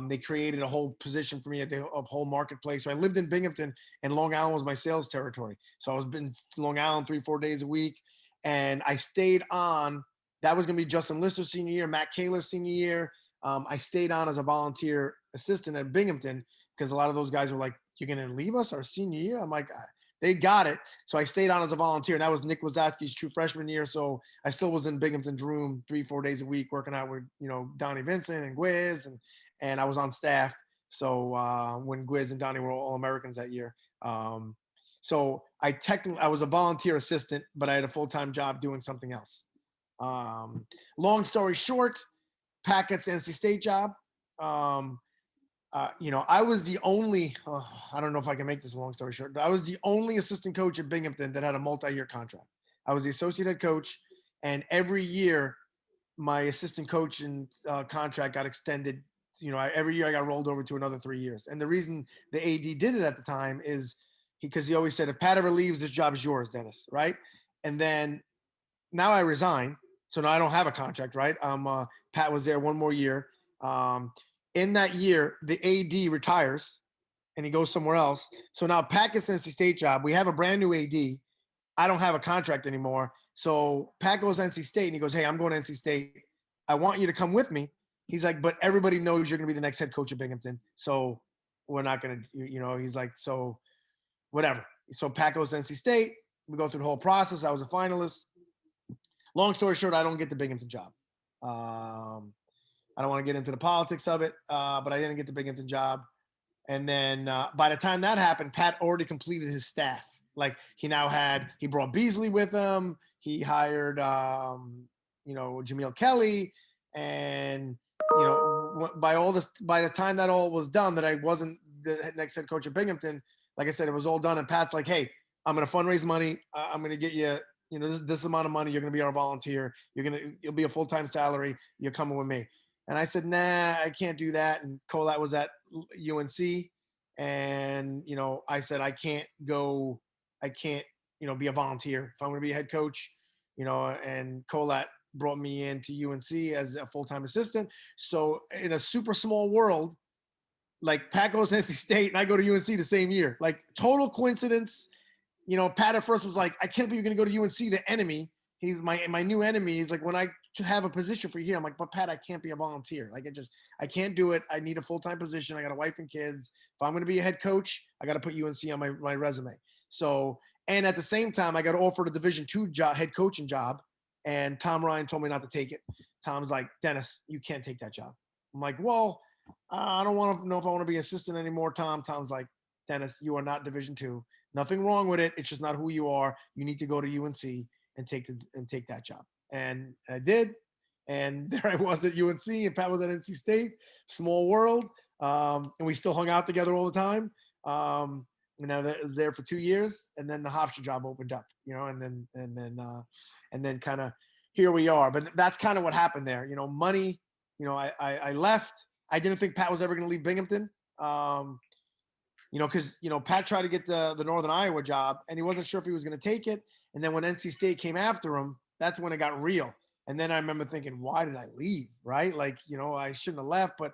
They created a whole position for me at the whole marketplace. So I lived in Binghamton, and Long Island was my sales territory. So I was in Long Island 3-4 days a week, and I stayed on. That was going to be Justin Lister's senior year, Matt Kaler's senior year. I stayed on as a volunteer assistant at Binghamton because a lot of those guys were like, "You're going to leave us our senior year?" I'm like, they got it. So I stayed on as a volunteer, and that was Nick Wazatsky's true freshman year. So I still was in Binghamton's room 3-4 days a week, working out with, Donnie Vincent and Gwiz, and I was on staff. So when Gwiz and Donnie were all Americans that year. So I was a volunteer assistant, but I had a full-time job doing something else. Long story short, Packett's NC State job. I was the only, I don't know if I can make this a long story short, but I was the only assistant coach at Binghamton that had a multi-year contract. I was the associate head coach, and every year my assistant coach and contract got extended. Every year I got rolled over to another 3 years. And the reason the AD did it at the time is because he always said, if Pat ever leaves, this job is yours, Dennis, right? And then now I resign. So now I don't have a contract, right? Pat was there one more year. In that year, the AD retires and he goes somewhere else. So now Pat gets NC State job. We have a brand new AD. I don't have a contract anymore. So Pat goes to NC State and he goes, hey, I'm going to NC State. I want you to come with me. He's like, but everybody knows you're going to be the next head coach of Binghamton. So we're not going to, he's like, so whatever. So Pat goes to NC State. We go through the whole process. I was a finalist. Long story short, I don't get the Binghamton job. I don't want to get into the politics of it, but I didn't get the Binghamton job. And then by the time that happened, Pat already completed his staff. Like he brought Beasley with him. He hired, Jameel Kelly. And, by the time that all was done, that I wasn't the next head coach of Binghamton, like I said, it was all done. And Pat's like, hey, I'm going to fundraise money. I'm going to get you, this amount of money. You're going to be our volunteer. You'll be a full-time salary. You're coming with me. And I said, nah, I can't do that. And Colat was at UNC. And, I said, I can't, be a volunteer if I'm going to be a head coach, and Colat brought me into UNC as a full-time assistant. So in a super small world, like Pat goes to NC State and I go to UNC the same year, like total coincidence. Pat at first was like, I can't believe you're going to go to UNC, the enemy. He's my new enemy. He's like, when I have a position for you here, I'm like, but Pat, I can't be a volunteer. Like I can't do it. I need a full-time position. I got a wife and kids. If I'm going to be a head coach, I got to put UNC on my resume. So, and at the same time, I got offered a Division II job, head coaching job. And Tom Ryan told me not to take it. Tom's like, Dennis, you can't take that job. I'm like, well, I don't want to know if I want to be assistant anymore, Tom. Tom's like, Dennis, you are not Division II. Nothing wrong with it. It's just not who you are. You need to go to UNC and take that job. And I did. And there I was at UNC and Pat was at NC State. Small world. And we still hung out together all the time. That was there for 2 years. And then the Hofstra job opened up, and then kind of here we are. But that's kind of what happened there. Money, I left. I didn't think Pat was ever going to leave Binghamton. Because, Pat tried to get the Northern Iowa job and he wasn't sure if he was going to take it. And then when NC State came after him, that's when it got real. And then I remember thinking, why did I leave? Right? Like, I shouldn't have left, but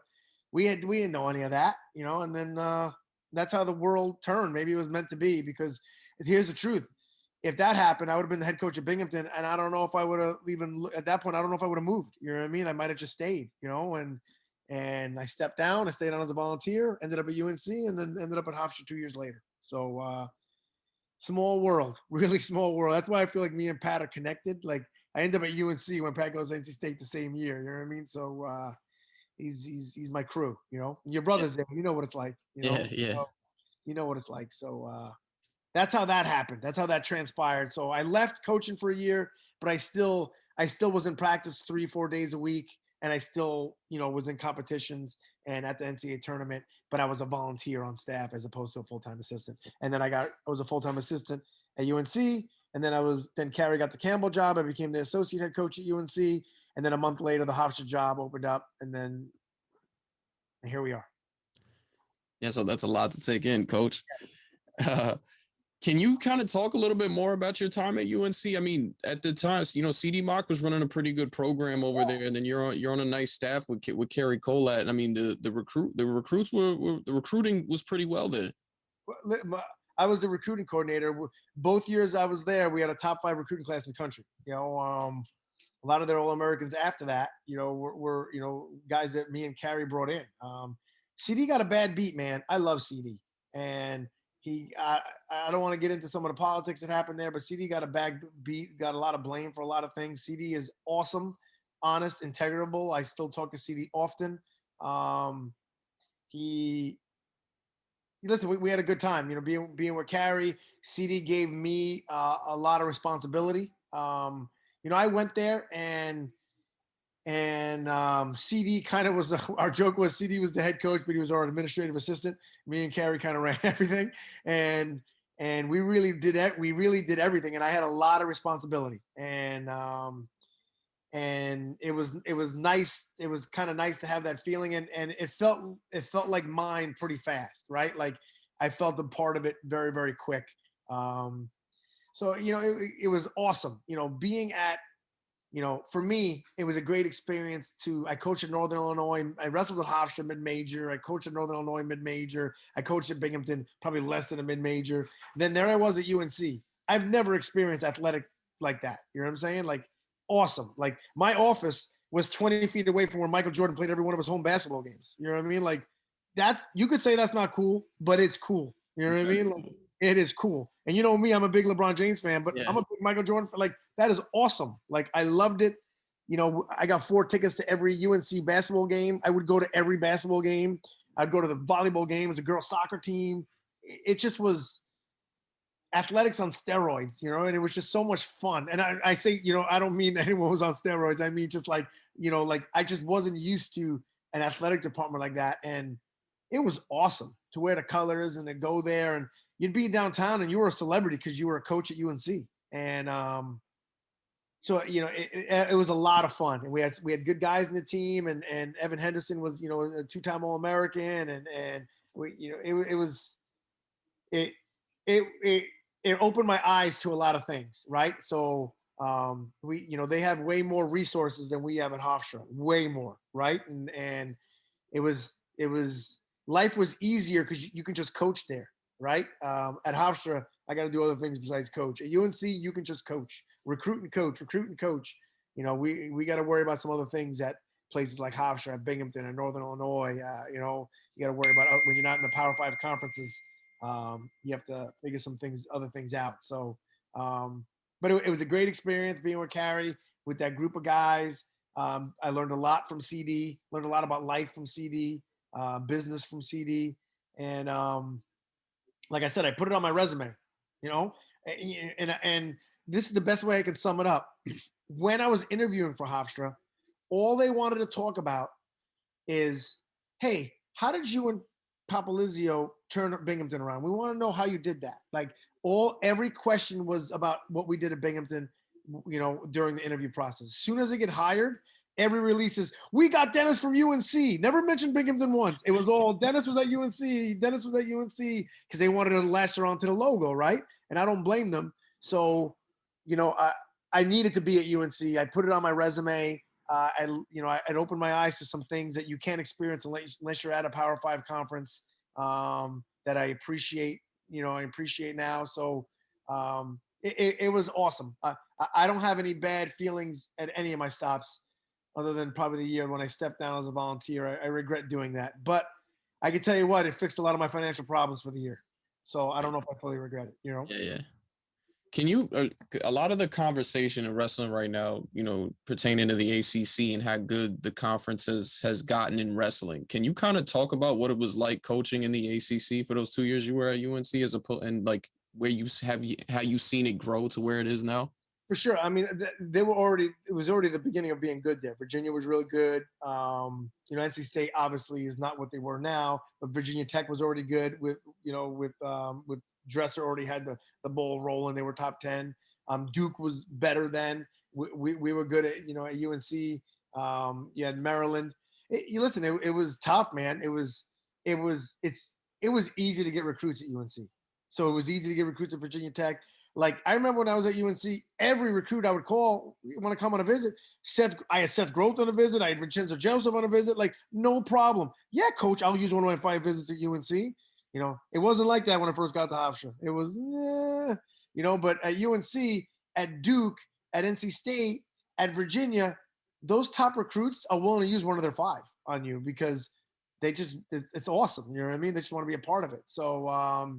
we didn't know any of that, and then that's how the world turned. Maybe it was meant to be, because here's the truth. If that happened, I would have been the head coach of Binghamton. And I don't know if I would have even, at that point, I don't know if I would have moved. You know what I mean? I might have just stayed, and I stepped down. I stayed on as a volunteer, ended up at UNC, and then ended up at Hofstra 2 years later. So small world, really small world. That's why I feel like me and Pat are connected. Like I ended up at UNC when Pat goes to NC State the same year. You know what I mean? So he's my crew, Your brother's there. You know what it's like, Yeah. You know what it's like. So that's how that happened. That's how that transpired. So I left coaching for a year, but I still was in practice 3-4 days a week. And I still, was in competitions and at the NCAA tournament, but I was a volunteer on staff as opposed to a full-time assistant. And then I was a full-time assistant at UNC. And then Carrie got the Campbell job. I became the associate head coach at UNC. And then a month later, the Hofstra job opened up. And here we are. Yeah. So that's a lot to take in, Coach. Can you kind of talk a little bit more about your time at UNC? I mean, at the time, CD Mock was running a pretty good program over there, and then you're on a nice staff with Kerry Colat. I mean, the recruiting was pretty well there. I was the recruiting coordinator. Both years I was there, we had a top 5 recruiting class in the country. A lot of their All-Americans after that, were guys that me and Carrie brought in. CD got a bad beat, man. I love CD, and I don't want to get into some of the politics that happened there, but CD got a bad beat, got a lot of blame for a lot of things. CD is awesome, honest, integrable. I still talk to CD often. Listen, we had a good time, being with Carrie. CD gave me a lot of responsibility. I went there and CD kind of was, our joke was CD was the head coach, but he was our administrative assistant. Me and Carrie kind of ran everything, and we really did everything. And I had a lot of responsibility, and it was nice. It was kind of nice to have that feeling, and it felt like mine pretty fast, right? Like I felt a part of it very, very quick. So it was awesome. Being at, for me, it was a great experience I coached at Northern Illinois. I wrestled at Hofstra mid-major. I coached at Northern Illinois mid-major. I coached at Binghamton, probably less than a mid-major. Then there I was at UNC. I've never experienced athletic like that. You know what I'm saying? Like awesome. Like my office was 20 feet away from where Michael Jordan played every one of his home basketball games. You know what I mean? Like that, you could say that's not cool, but it's cool. You know what I mean? Like it is cool. And you know me, I'm a big LeBron James fan, but Yeah. I'm a big Michael Jordan fan. Like that is awesome. Like I loved it. You know, I got 4 tickets to every UNC basketball game. I would go to every basketball game. I'd go to the volleyball games, the girls soccer team. It just was athletics on steroids, you know, and it was just so much fun. And I say, you know, I don't mean anyone was on steroids. I mean, just like, you know, like I just wasn't used to an athletic department like that. And it was awesome to wear the colors and to go there, and you'd be downtown and you were a celebrity because you were a coach at UNC. And so, you know, it was a lot of fun. And we had good guys in the team, and Evan Henderson was, you know, a 2-time All-American, and we, you know, it it opened my eyes to a lot of things, right? So we, you know, they have way more resources than we have at Hofstra, way more, right? And it was life was easier because you can just coach there, right? At Hofstra, I got to do other things besides coach. At UNC, you can just coach, recruit and coach. You know, we got to worry about some other things at places like Hofstra, at Binghamton, and Northern Illinois. You know, you got to worry about when you're not in the Power 5 conferences. You have to figure other things out. So, but it was a great experience being with Carrie, with that group of guys. I learned a lot from CD, learned a lot about life from CD, business from CD. And like I said, I put it on my resume, you know, and this is the best way I can sum it up. When I was interviewing for Hofstra, all they wanted to talk about is, hey, how did you and Papalizio turn Binghamton around? We want to know how you did that. Like every question was about what we did at Binghamton, you know, during the interview process. As soon as I get hired, every release is, we got Dennis from UNC. Never mentioned Binghamton once. It was all Dennis was at UNC. Dennis was at UNC, because they wanted to latch her onto the logo, right? And I don't blame them. So, you know, I needed to be at UNC. I put it on my resume. I'd opened my eyes to some things that you can't experience unless you're at a Power 5 conference, that I appreciate. You know, I appreciate now. So it was awesome. I don't have any bad feelings at any of my stops, other than probably the year when I stepped down as a volunteer. I regret doing that, but I can tell you what, it fixed a lot of my financial problems for the year. So I don't know if I fully regret it. You know? Yeah. Can you, a lot of the conversation in wrestling right now, you know, pertaining to the ACC and how good the conference has gotten in wrestling. Can you kind of talk about what it was like coaching in the ACC for those 2 years you were at UNC, and like where how you seen it grow to where it is now? For sure. I mean, it was already the beginning of being good there. Virginia was really good. You know, NC State obviously is not what they were now, but Virginia Tech was already good with Dresser already had the ball rolling. They were top 10. Duke was better then. We were good at, you know, at UNC. You had Maryland. It was tough, man. It was easy to get recruits at UNC. So it was easy to get recruits at Virginia Tech. Like I remember when I was at UNC, every recruit I would call, want to come on a visit. I had Seth Groth on a visit. I had Vincenzo Joseph on a visit. Like no problem. Yeah, coach, I'll use one of my 5 visits at UNC. You know, it wasn't like that when I first got to Hofstra. It was, you know, but at UNC, at Duke, at NC State, at Virginia, those top recruits are willing to use one of their 5 on you because it's awesome. You know what I mean? They just want to be a part of it. So,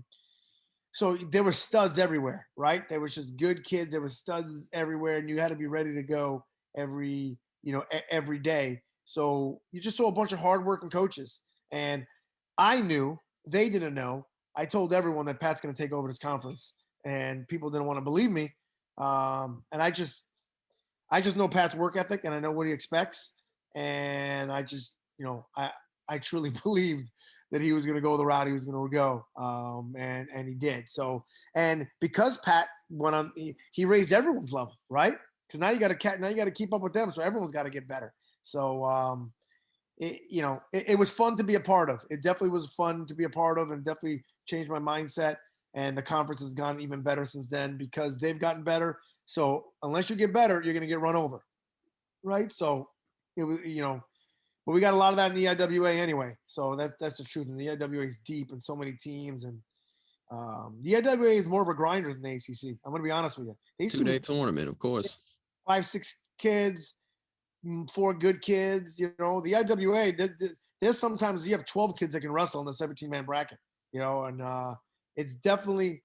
so there were studs everywhere, right? There was just good kids. There were studs everywhere, and you had to be ready to go every day. So you just saw a bunch of hardworking coaches, and I knew. They didn't know. I told everyone that Pat's going to take over this conference, and people didn't want to believe me. And I just know Pat's work ethic, and I know what he expects. And I just, you know, I truly believed that he was going to go the route he was going to go. And he did. So, and because Pat went on, he raised everyone's level, right? Because now you got to keep up with them. So everyone's got to get better. So, it was fun to be a part of. It definitely was fun to be a part of, and definitely changed my mindset. And the conference has gotten even better since then because they've gotten better. So unless you get better, you're going to get run over, right? So it was, you know, but we got a lot of that in the EIWA anyway. So that's the truth. And the EIWA is deep and so many teams, and The EIWA is more of a grinder than the ACC. I'm going to be honest with you. The ACC 2-day tournament, of course. 5-6 kids, 4 good kids. You know, the EIWA, there's sometimes you have 12 kids that can wrestle in the 17-man bracket. You know, and it's definitely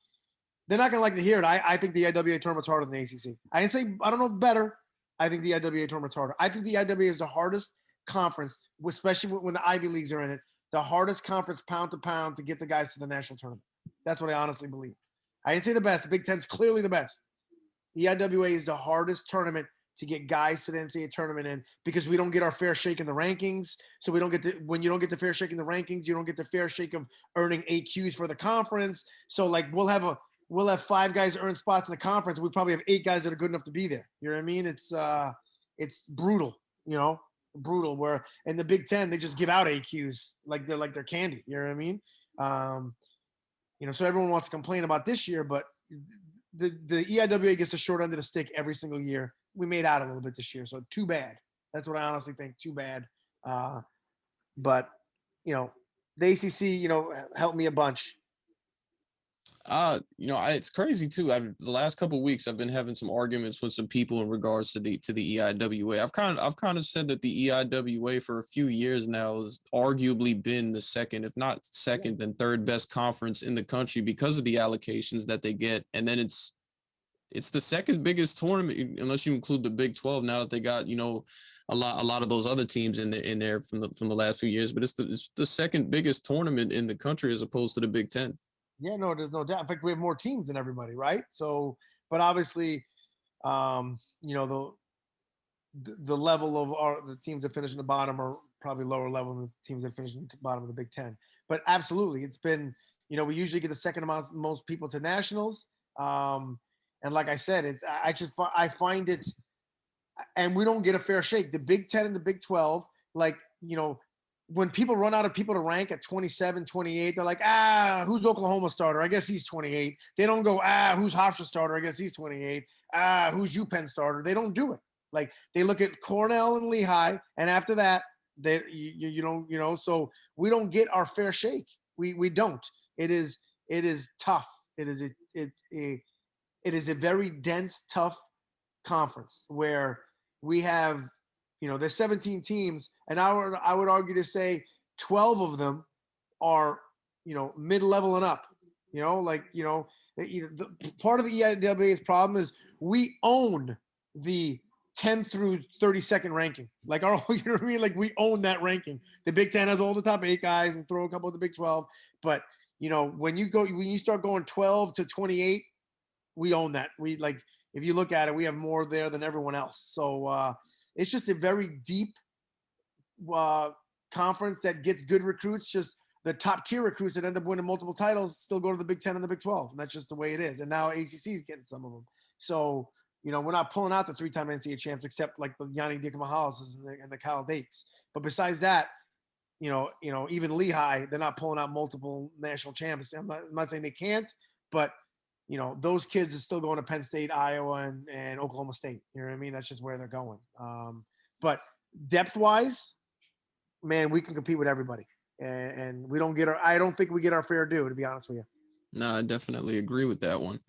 they're not going to like to hear it. I think the EIWA tournament's harder than the ACC. I didn't say I don't know better. I think the EIWA tournament's harder. I think the EIWA is the hardest conference, especially when the Ivy Leagues are in it. The hardest conference pound to pound to get the guys to the national tournament. That's what I honestly believe. I didn't say the best. The Big Ten's clearly the best. The EIWA is the hardest tournament to get guys to the NCAA tournament in because we don't get our fair shake in the rankings. So we don't get when you don't get the fair shake in the rankings, you don't get the fair shake of earning AQs for the conference. So like we'll have 5 guys earn spots in the conference. We probably have 8 guys that are good enough to be there. You know what I mean? It's brutal, you know, brutal where in the Big Ten, they just give out AQs like they're candy. You know what I mean? You know, so everyone wants to complain about this year, but the EIWA gets the short end of the stick every single year. We made out a little bit this year, so too bad. That's what I honestly think. Too bad. But you know, the ACC, you know, helped me a bunch. You know, it's crazy too. The last couple of weeks, I've been having some arguments with some people in regards to the EIWA. I've kind of said that the EIWA for a few years now has arguably been the second, if not second, then third best conference in the country because of the allocations that they get. And then it's the second biggest tournament, unless you include the Big 12. Now that they got, you know, a lot of those other teams in there from the last few years, but it's the second biggest tournament in the country as opposed to the Big 10. Yeah, no, there's no doubt. In fact, we have more teams than everybody, right? So, but obviously, you know, the level of the teams that finish in the bottom are probably lower level than the teams that finish in the bottom of the Big Ten. But absolutely, it's been, you know, we usually get the second most people to nationals. And like I said, I find it, and we don't get a fair shake. The Big Ten and the Big 12, like, you know, when people run out of people to rank at 27, 28, they're like, who's Oklahoma starter? I guess he's 28. They don't go, who's Hofstra starter? I guess he's 28. Who's UPenn starter? They don't do it. Like they look at Cornell and Lehigh, and after that, you don't, you know. So we don't get our fair shake. We don't. It is tough. It is a very dense, tough conference where we have, you know, there's 17 teams, and I would argue to say 12 of them are, you know, mid-level and up. You know, like, you know, the part of the EIWA's problem is we own the 10 through 32nd ranking. Like our, you know what I mean? Like we own that ranking. The Big 10 has all the top 8 guys and throw a couple of the Big 12. But, you know, when you start going 12 to 28, we own that. We like, if you look at it, we have more there than everyone else. So, it's just a very deep conference that gets good recruits. Just the top tier recruits that end up winning multiple titles still go to the Big 10 and the Big 12. And that's just the way it is. And now ACC is getting some of them. So, you know, we're not pulling out the 3-time NCAA champs except like the Yanni Dickamahalis and the Cal Dates. But besides that, you know, even Lehigh, they're not pulling out multiple national champions. I'm not saying they can't, but you know, those kids are still going to Penn State, Iowa, and Oklahoma State. You know what I mean? That's just where they're going. But depth-wise, man, we can compete with everybody. And we don't get I don't think we get our fair due, to be honest with you. No, I definitely agree with that one.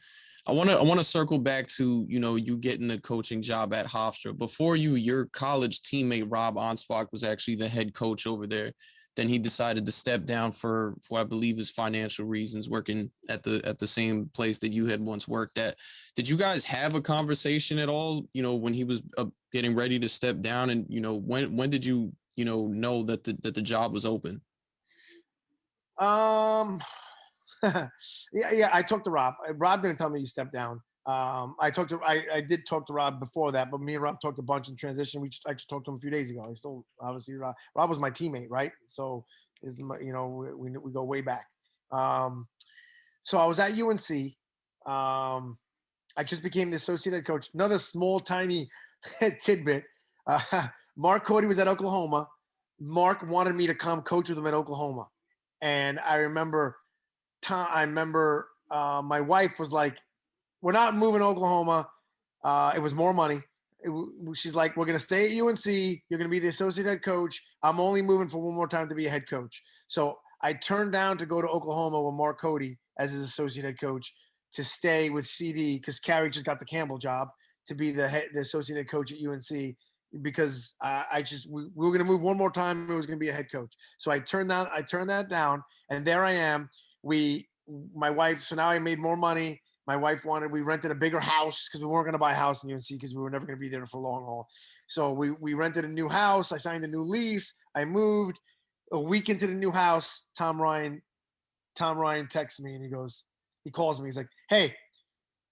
I want to circle back to, you know, you getting the coaching job at Hofstra. Before your college teammate, Rob Onspach, was actually the head coach over there. Then he decided to step down for I believe his financial reasons, working at the same place that you had once worked at. Did you guys have a conversation at all, you know, when he was getting ready to step down? And, you know, when did you know that the job was open? Yeah, I talked to Rob. Rob didn't tell me he stepped down. I did talk to Rob before that, but me and Rob talked a bunch in transition. I just talked to him a few days ago. I still, obviously, Rob was my teammate, right? So, you know, we go way back. So I was at UNC. I just became the associate head coach. Another small, tiny tidbit. Mark Cody was at Oklahoma. Mark wanted me to come coach with him at Oklahoma. And I remember my wife was like, we're not moving to Oklahoma. It was more money. She's like, we're going to stay at UNC. You're going to be the associate head coach. I'm only moving for one more time to be a head coach. So I turned down to go to Oklahoma with Mark Cody as his associate head coach to stay with CD because Carrie just got the Campbell job to be the associate head coach at UNC because we were going to move one more time. It was going to be a head coach. So I turned that down, and there I am. My wife. So now I made more money. My wife we rented a bigger house because we weren't going to buy a house in UNC because we were never going to be there for long haul. So we rented a new house. I signed a new lease. I moved. A week into the new house, Tom Ryan texts me and he calls me. He's like, "Hey,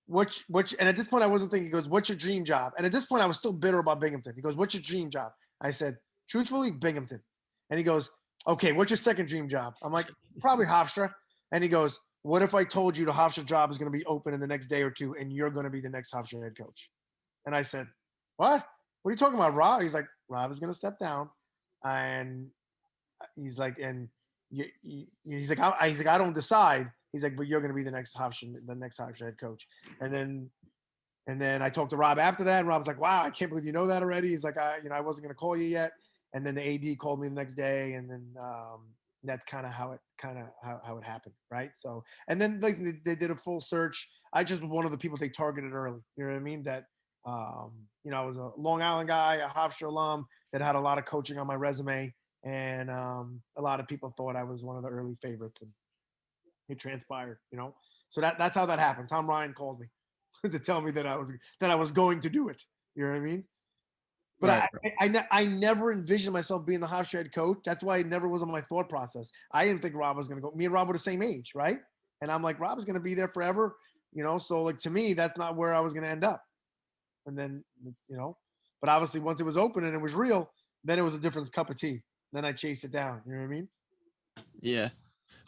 and at this point I wasn't thinking, he goes, "What's your dream job?" And at this point I was still bitter about Binghamton. He goes, "What's your dream job?" I said, "Truthfully, Binghamton." And he goes, "Okay, what's your second dream job?" I'm like, "Probably Hofstra." And he goes, "What if I told you the Hofstra job is going to be open in the next day or two and you're going to be the next Hofstra head coach?" And I said, "What? What are you talking about, Rob?" He's like, "Rob is going to step down." And he's like, he's like, I don't decide. He's like, "But you're going to be the next Hofstra head coach." And then I talked to Rob after that, and Rob's like, "Wow, I can't believe you know that already." He's like, I wasn't going to call you yet." And then the AD called me the next day, and then that's kind of how it happened, right? So, and then they did a full search. I just was one of the people they targeted early. You know what I mean? That I was a Long Island guy, a Hofstra alum that had a lot of coaching on my resume. And a lot of people thought I was one of the early favorites, and it transpired, So that's how that happened. Tom Ryan called me to tell me that I was going to do it. You know what I mean? But right. I never envisioned myself being the Hofstra head coach. That's why it never was on my thought process. I didn't think Rob was going to go. Me and Rob were the same age, right? And I'm like, Rob is going to be there forever, So like to me, that's not where I was going to end up. And then but obviously once it was open and it was real, then it was a different cup of tea. Then I chased it down. You know what I mean? Yeah.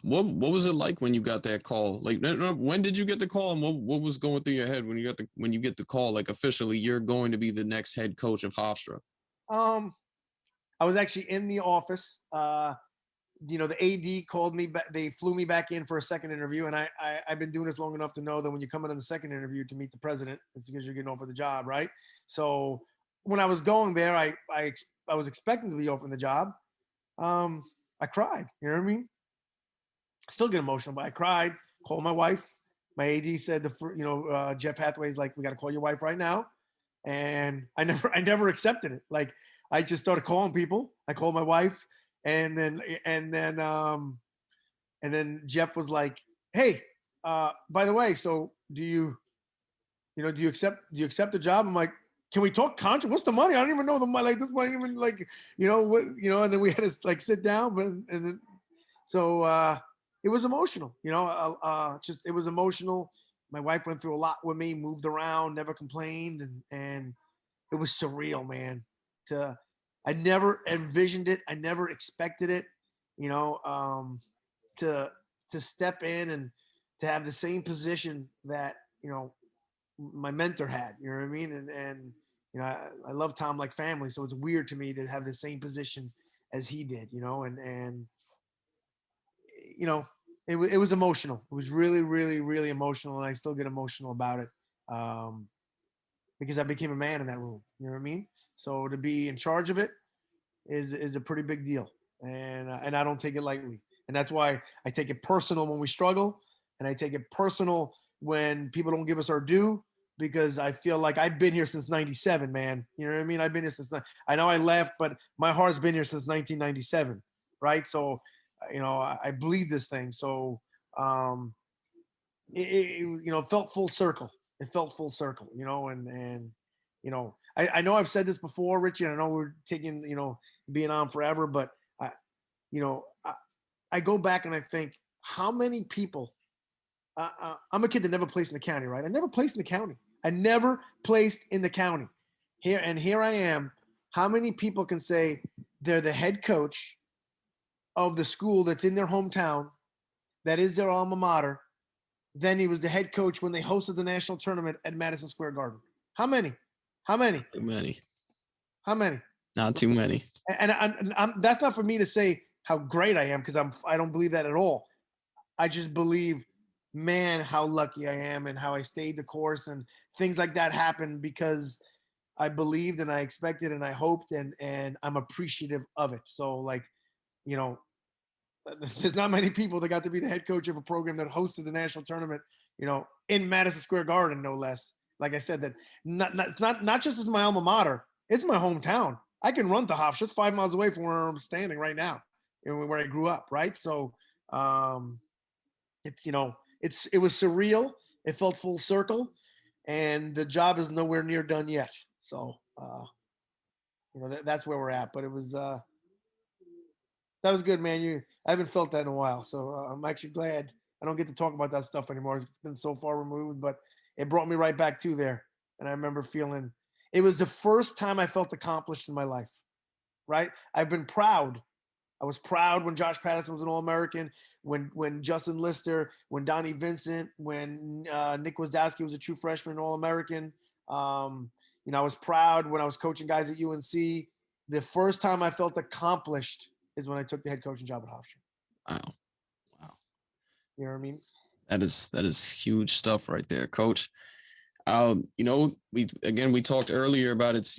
What was it like when you got that call? Like, when did you get the call, and what was going through your head when you get the call? Like, officially, you're going to be the next head coach of Hofstra. I was actually in the office. The AD called me back. They flew me back in for a second interview, and I've been doing this long enough to know that when you come in on the second interview to meet the president, it's because you're getting offered the job, right? So when I was going there, I was expecting to be offered the job. I cried. You know what I mean? Still get emotional, but I cried. Called my wife. My AD said Jeff Hathaway's like, "We got to call your wife right now," and I never accepted it. Like I just started calling people. I called my wife, and then Jeff was like, "Hey, by the way, so do you accept the job?" I'm like, "Can we talk contract? What's the money? I don't even know the money. Like this money even like what And then we had to like sit down, and then so it was emotional. It was emotional. My wife went through a lot with me, moved around, never complained, and it was surreal, man. I never envisioned it. I never expected it. To step in and to have the same position that my mentor had. You know what I mean? And I love Tom like family, so it's weird to me to have the same position as he did. It was emotional. It was really, really, really emotional, and I still get emotional about it because I became a man in that room. You know what I mean? So to be in charge of it is a pretty big deal, and I don't take it lightly. And that's why I take it personal when we struggle, and I take it personal when people don't give us our due, because I feel like I've been here since '97, man. You know what I mean? I've been here since. I know I left, but my heart's been here since 1997, right? So I bleed this thing. So it felt full circle. It felt full circle, and I know I've said this before, Richie, and I know we're taking, being on forever, but I go back and I think how many people, I'm a kid that never placed in the county, right? I never placed in the county. I never placed in the county. Here I am. How many people can say they're the head coach of the school that's in their hometown, that is their alma mater? Then he was the head coach when they hosted the national tournament at Madison Square Garden. How many? Too many. How many? Not too many. And that's not for me to say how great I am, because I don't believe that at all. I just believe, man, how lucky I am and how I stayed the course, and things like that happened because I believed and I expected and I hoped, and I'm appreciative of it. So like, there's not many people that got to be the head coach of a program that hosted the national tournament, in Madison Square Garden, no less. Like I said, that it's not just as my alma mater, it's my hometown. I can run to Hofstra. It's 5 miles away from where I'm standing right now, where I grew up. Right. So it's, it was surreal. It felt full circle, and the job is nowhere near done yet. So, that's where we're at, but it was, that was good, man. I haven't felt that in a while. So I'm actually glad I don't get to talk about that stuff anymore. It's been so far removed, but it brought me right back to there. And I remember feeling, it was the first time I felt accomplished in my life, right? I've been proud. I was proud when Josh Patterson was an All-American, when Justin Lister, when Donnie Vincent, when Nick Wisdowski was a true freshman All-American. I was proud when I was coaching guys at UNC. The first time I felt accomplished is when I took the head coaching job at Hofstra. Wow. You know what I mean? That is huge stuff right there, Coach. We talked earlier about it's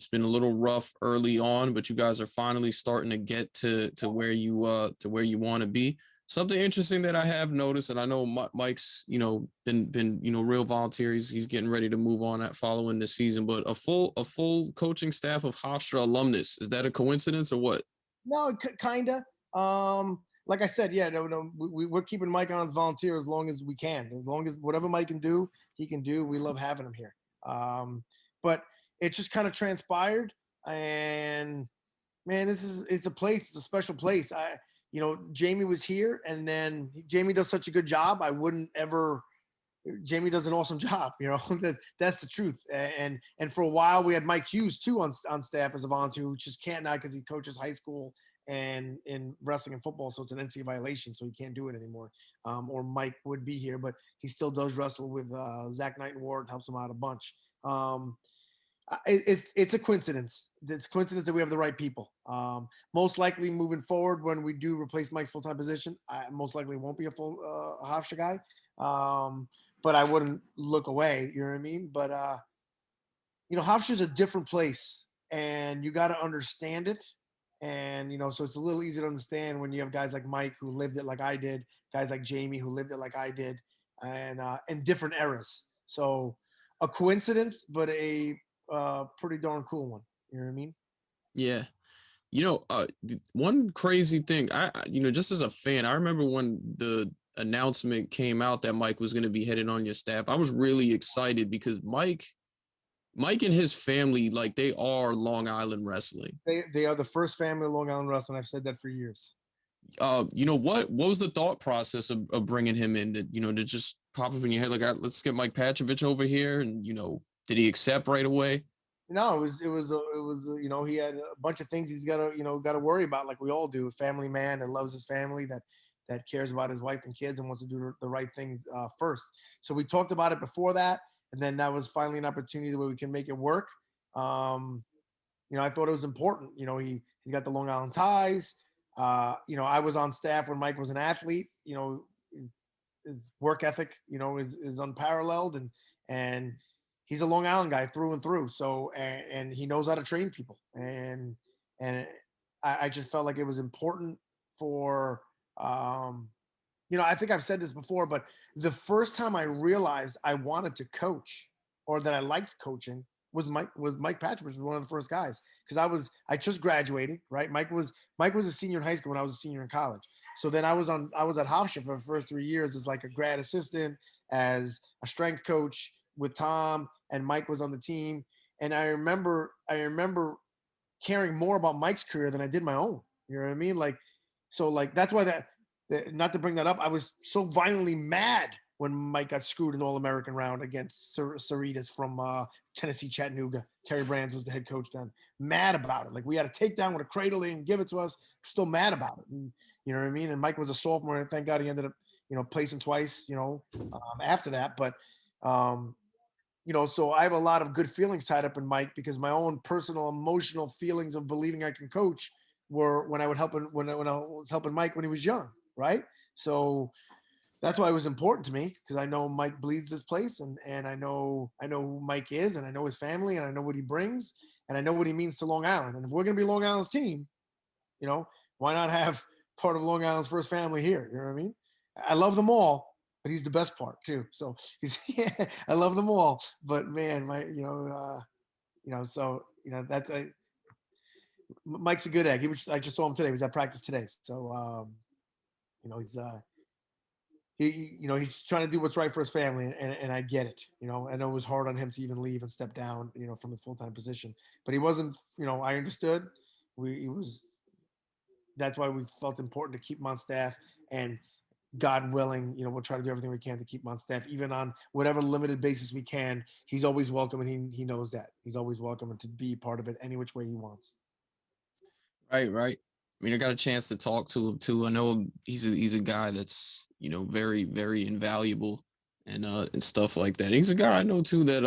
been a little rough early on, but you guys are finally starting to get to where you want to be. Something interesting that I have noticed, and I know Mike's been real volunteer. He's getting ready to move on following this season, but a full coaching staff of Hofstra alumnus, is that a coincidence or what? No, kinda. Like I said, yeah, no, we're keeping Mike on as volunteer as long as we can. As long as whatever Mike can do, he can do. We love having him here. But it just kind of transpired, and man, it's a place. It's a special place. Jamie was here, and then Jamie does such a good job. I wouldn't ever. Jamie does an awesome job. That's the truth. And for a while we had Mike Hughes too on staff as a volunteer, who just can't now because he coaches high school and in wrestling and football, so it's an NCAA violation, so he can't do it anymore. Or Mike would be here, but he still does wrestle with Zach Knight and Ward, helps him out a bunch. It's a coincidence. It's a coincidence that we have the right people. Most likely moving forward, when we do replace Mike's full-time position, I most likely won't be a full Hofstra guy. But I wouldn't look away. You know what I mean? But Hofstra's a different place, and you got to understand it. And so it's a little easier to understand when you have guys like Mike who lived it like I did, guys like Jamie who lived it like I did, and in different eras. So a coincidence, but a pretty darn cool one. You know what I mean? Yeah. One crazy thing, just as a fan, I remember when the announcement came out that Mike was going to be headed on your staff. I was really excited because Mike and his family, like, they are Long Island wrestling. They are the first family of Long Island wrestling. I've said that for years. What was the thought process of bringing him in? To just pop up in your head like, let's get Mike Patrovich over here, and did he accept right away? No, it was he had a bunch of things he's got to worry about, like we all do. A family man that loves his family, that cares about his wife and kids and wants to do the right things first. So we talked about it before that, and then that was finally an opportunity where we can make it work. I thought it was important. He's got the Long Island ties. I was on staff when Mike was an athlete. His work ethic, is unparalleled, and he's a Long Island guy through and through. So, and he knows how to train people. And I just felt like it was important for, I think I've said this before, but the first time I realized I wanted to coach, or that I liked coaching, was Mike Patrovich was one of the first guys. Cause I just graduated, right? Mike was a senior in high school when I was a senior in college. So then I was at Hofstra for the first 3 years as like a grad assistant, as a strength coach with Tom, and Mike was on the team. And I remember caring more about Mike's career than I did my own. You know what I mean? That's why not to bring that up, I was so violently mad when Mike got screwed in All-American round against Cerritos from Tennessee Chattanooga. Terry Brands was the head coach then. Mad about it. Like, we had a takedown with a cradle and give it to us. Still mad about it. And, you know what I mean? And Mike was a sophomore, and thank God he ended up, placing twice, after that. But, so I have a lot of good feelings tied up in Mike, because my own personal emotional feelings of believing I can coach were when I was helping Mike when he was young, right? So that's why it was important to me, because I know Mike bleeds this place, and I know who Mike is, and I know his family, and I know what he brings, and I know what he means to Long Island. And if we're going to be Long Island's team, why not have part of Long Island's first family here. You know what I mean? I love them all, but he's the best part too. So he's, yeah, I love them all, but man, so that's Mike's a good egg. I just saw him today. He was at practice today. So, he's he's trying to do what's right for his family, and I get it. I know it was hard on him to even leave and step down, from his full-time position, but he wasn't. I understood. That's why we felt important to keep him on staff, and God willing, we'll try to do everything we can to keep him on staff, even on whatever limited basis we can. He's always welcome, and he knows that. He's always welcome and to be part of it any which way he wants. Right. I mean, I got a chance to talk to him too. I know he's a guy that's, very, very invaluable and stuff like that. He's a guy I know too that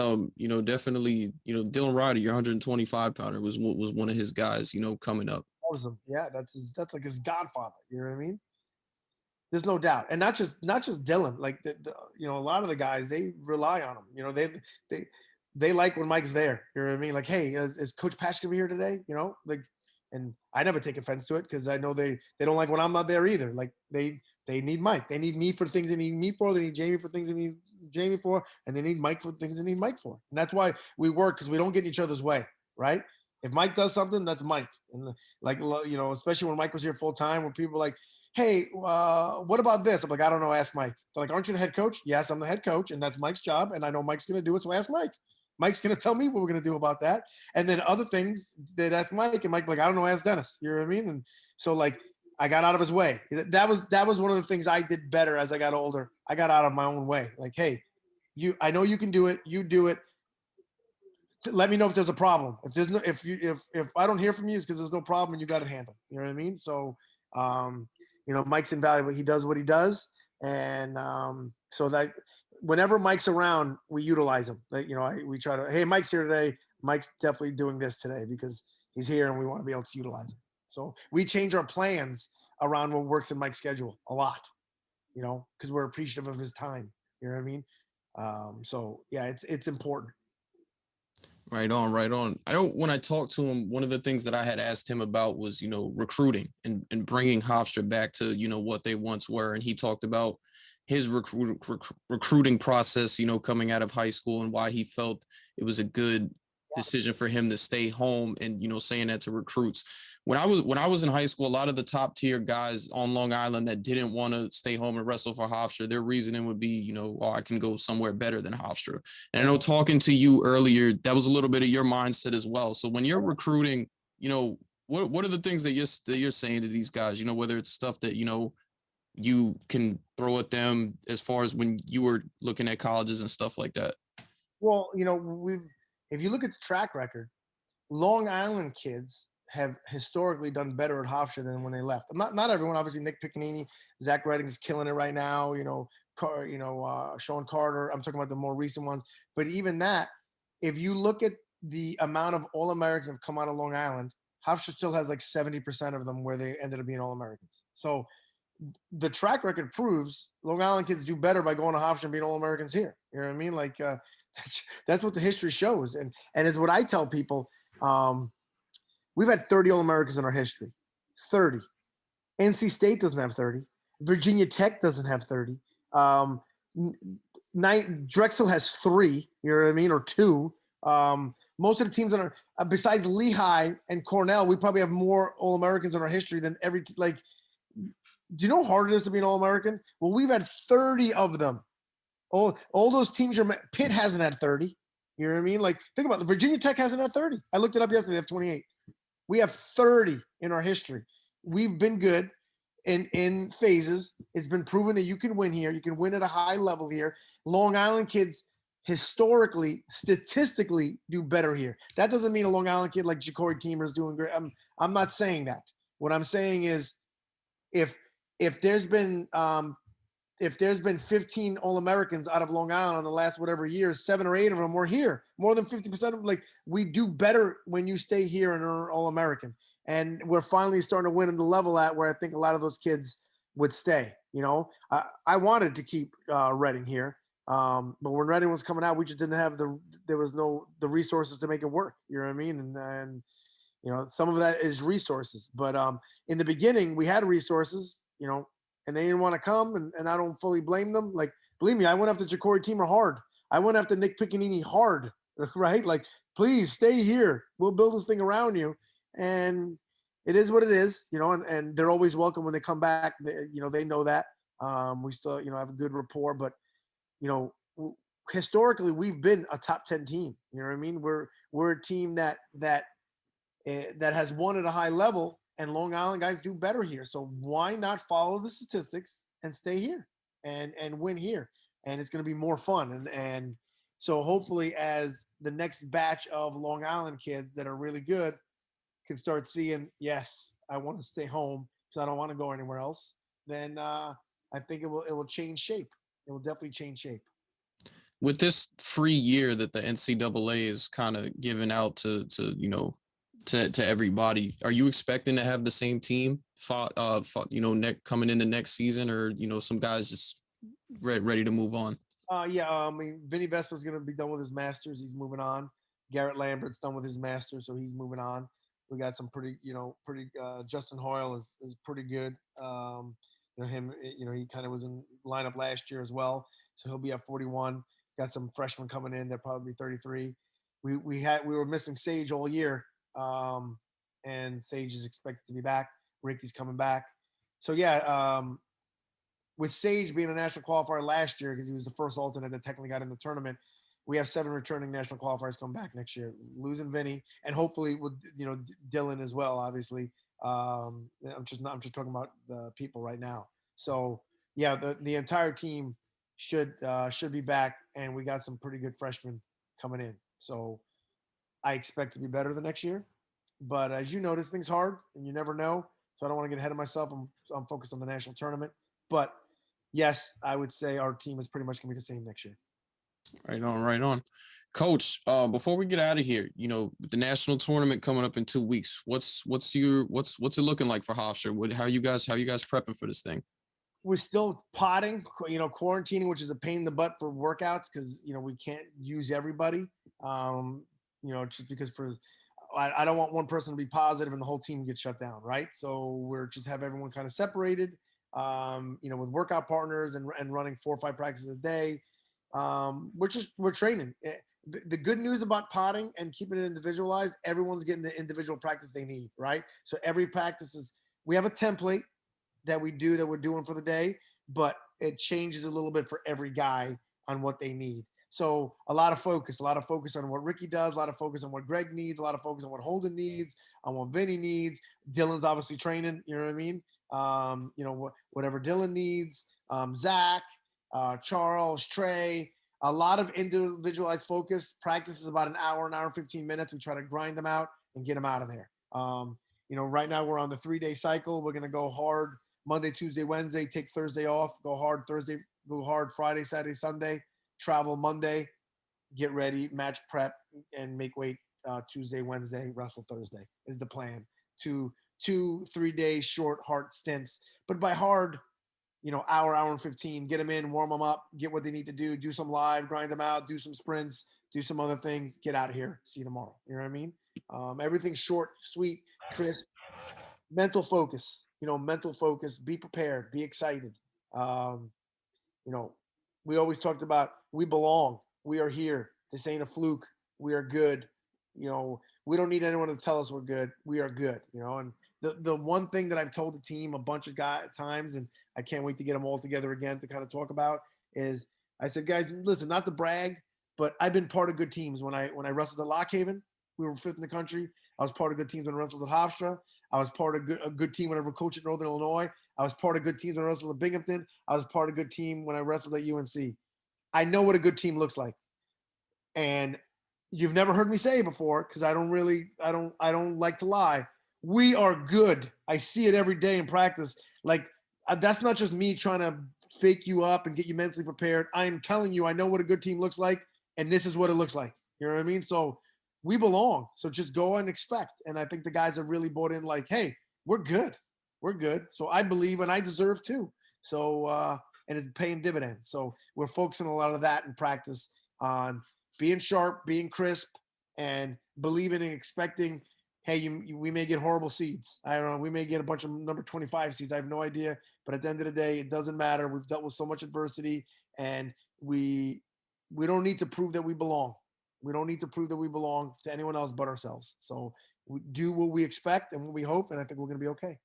definitely, Dylan Ryder, your 125 pounder was one of his guys, coming up. Awesome. Yeah, that's like his godfather. You know what I mean? There's no doubt. And not just Dylan, like a lot of the guys, they rely on him. They like when Mike's there. You know what I mean? Like, hey, is Coach Pash gonna be here today? And I never take offense to it because I know they don't like when I'm not there either. Like they need Mike. They need me for things they need me for. They need Jamie for things they need Jamie for, and they need Mike for things they need Mike for. And that's why we work, because we don't get in each other's way, right? If Mike does something, that's Mike. And especially when Mike was here full time, when people were like, hey, what about this? I'm like, I don't know, ask Mike. They're like, aren't you the head coach? Yes, I'm the head coach, and that's Mike's job, and I know Mike's going to do it, so ask Mike. Mike's going to tell me what we're going to do about that. And then other things that ask Mike, and Mike, like, I don't know, ask Dennis. You know what I mean? And so, like, I got out of his way. That was one of the things I did better as I got older. I got out of my own way. Like, hey, I know you can do it. You do it. Let me know if there's a problem. If I don't hear from you, it's because there's no problem and you got it handled. You know what I mean? So, Mike's invaluable. He does what he does. And so that whenever Mike's around, we utilize him. Like, we try to, hey, Mike's here today. Mike's definitely doing this today because he's here and we want to be able to utilize him. So we change our plans around what works in Mike's schedule a lot, because we're appreciative of his time. You know what I mean? So yeah, it's important. Right on. I know when I talked to him, one of the things that I had asked him about was, recruiting and bringing Hofstra back to, what they once were. And he talked about his recruiting process, coming out of high school and why he felt it was a good decision for him to stay home and, saying that to recruits. When I was in high school, a lot of the top tier guys on Long Island that didn't want to stay home and wrestle for Hofstra, their reasoning would be, I can go somewhere better than Hofstra. And I know talking to you earlier, that was a little bit of your mindset as well. So when you're recruiting, what are the things that you're saying to these guys? Whether it's stuff that you can throw at them as far as when you were looking at colleges and stuff like that. Well, if you look at the track record, Long Island kids have historically done better at Hofstra than when they left. Not everyone, obviously. Nick Piccinini, Zach Redding is killing it right now. Sean Carter. I'm talking about the more recent ones. But even that, if you look at the amount of All-Americans have come out of Long Island, Hofstra still has like 70% of them where they ended up being All-Americans. So the track record proves Long Island kids do better by going to Hofstra and being All-Americans here. You know what I mean? Like that's what the history shows. And it's what I tell people. We've had 30 All-Americans in our history. 30. NC State doesn't have 30. Virginia Tech doesn't have 30. Drexel has 3, you know what I mean, or 2. Most of the teams besides Lehigh and Cornell, we probably have more All-Americans in our history than do you know how hard it is to be an All-American? Well, we've had 30 of them. All those teams, Pitt hasn't had 30. You know what I mean? Like, think about it. Virginia Tech hasn't had 30. I looked it up yesterday. They have 28. We have 30 in our history. We've been good in phases. It's been proven that you can win here. You can win at a high level here. Long Island kids historically, statistically do better here. That doesn't mean a Long Island kid like Ja'Cory Teamer is doing great. I'm not saying that. What I'm saying is if there's been 15 All-Americans out of Long Island in the last whatever years, 7 or 8 of them were here. More than 50% of them. Like, we do better when you stay here and are All-American. And we're finally starting to win in the level at where I think a lot of those kids would stay. I wanted to keep Redding here. But when Redding was coming out, we just didn't have the resources to make it work. You know what I mean? And some of that is resources, but in the beginning we had resources, and they didn't want to come, and I don't fully blame them. Like, believe me, I went after Ja'Cory Teamer hard. I went after Nick Piccinini hard, right? Like, please stay here. We'll build this thing around you. And it is what it is, and they're always welcome when they come back. They know that. We still, have a good rapport, but, historically we've been a top 10 team. You know what I mean? We're a team that has won at a high level, and Long Island guys do better here. So why not follow the statistics and stay here and win here? And it's going to be more fun. And so hopefully, as the next batch of Long Island kids that are really good can start seeing, yes, I want to stay home because I don't want to go anywhere else, then I think it will change shape. It will definitely change shape. With this free year that the NCAA is kind of giving out to everybody, are you expecting to have the same team coming into next season, or some guys just ready to move on? I mean, Vinny Vespa's going to be done with his masters. He's moving on. Garrett Lambert's done with his masters, so he's moving on. We got some pretty Justin Hoyle is pretty good. Him, he kind of was in lineup last year as well, so he'll be at 41. Got some freshmen coming in. They'll probably be 33. We were missing Sage all year, and Sage is expected to be back. Ricky's coming back. So with Sage being a national qualifier last year, because he was the first alternate that technically got in the tournament, we have 7 returning national qualifiers come back next year. Losing Vinny, and hopefully with Dylan as well. Obviously, I'm just talking about the people right now. So the entire team should be back, and we got some pretty good freshmen coming in. So I expect to be better the next year. But as you know, this thing's hard, and you never know. So I don't want to get ahead of myself. I'm focused on the national tournament. But yes, I would say our team is pretty much going to be the same next year. Right on. Coach, before we get out of here, the national tournament coming up in 2 weeks, what's it looking like for Hofstra? How you guys prepping for this thing? We're still potting, quarantining, which is a pain in the butt for workouts because, we can't use everybody, just because I don't want one person to be positive and the whole team gets shut down, right? So we're just have everyone kind of separated, with workout partners and running 4 or 5 practices a day. We're training. The good news about potting and keeping it individualized, everyone's getting the individual practice they need, right? So every practice we have a template that we're doing for the day, but it changes a little bit for every guy on what they need. So a lot of focus on what Ricky does, a lot of focus on what Greg needs, a lot of focus on what Holden needs, on what Vinny needs. Dylan's obviously training, you know what I mean? Whatever Dylan needs, Zach, Charles, Trey, a lot of individualized focus. Practice is about an hour and 15 minutes. We try to grind them out and get them out of there. Right now we're on the 3-day cycle. We're going to go hard Monday, Tuesday, Wednesday, take Thursday off, go hard Thursday, go hard Friday, Saturday, Sunday, travel Monday, get ready, match prep, and make weight Tuesday, Wednesday, wrestle Thursday is the plan. 2-3 days short, hard stints. But by hard, hour and 15, get them in, warm them up, get what they need to do some live, grind them out, do some sprints, do some other things, get out of here. See you tomorrow. You know what I mean? Everything's short, sweet, crisp. Mental focus, be prepared, be excited. We always talked about we belong. We are here. This ain't a fluke. We are good. We don't need anyone to tell us we're good. We are good, and the one thing that I've told the team a bunch of times, and I can't wait to get them all together again to kind of talk about, is I said, guys, listen, not to brag, but I've been part of good teams. When I wrestled at Lockhaven, we were 5th in the country. I was part of good teams when I wrestled at Hofstra. I was part of a good team when I coached at Northern Illinois. I was part of good teams when I wrestled at Binghamton. I was part of a good team when I wrestled at UNC. I know what a good team looks like. And you've never heard me say it before because I don't like to lie. We are good. I see it every day in practice. Like, that's not just me trying to fake you up and get you mentally prepared. I'm telling you, I know what a good team looks like, and this is what it looks like. You know what I mean? So we belong. So just go and expect. And I think the guys have really bought in like, hey, we're good. We're good. So I believe and I deserve too. So, and it's paying dividends. So we're focusing a lot of that in practice on being sharp, being crisp, and believing and expecting hey, we may get horrible seeds. I don't know. We may get a bunch of number 25 seeds. I have no idea. But at the end of the day, it doesn't matter. We've dealt with so much adversity, and we don't need to prove that we belong. We don't need to prove that we belong to anyone else but ourselves. So we do what we expect and what we hope, and I think we're going to be okay.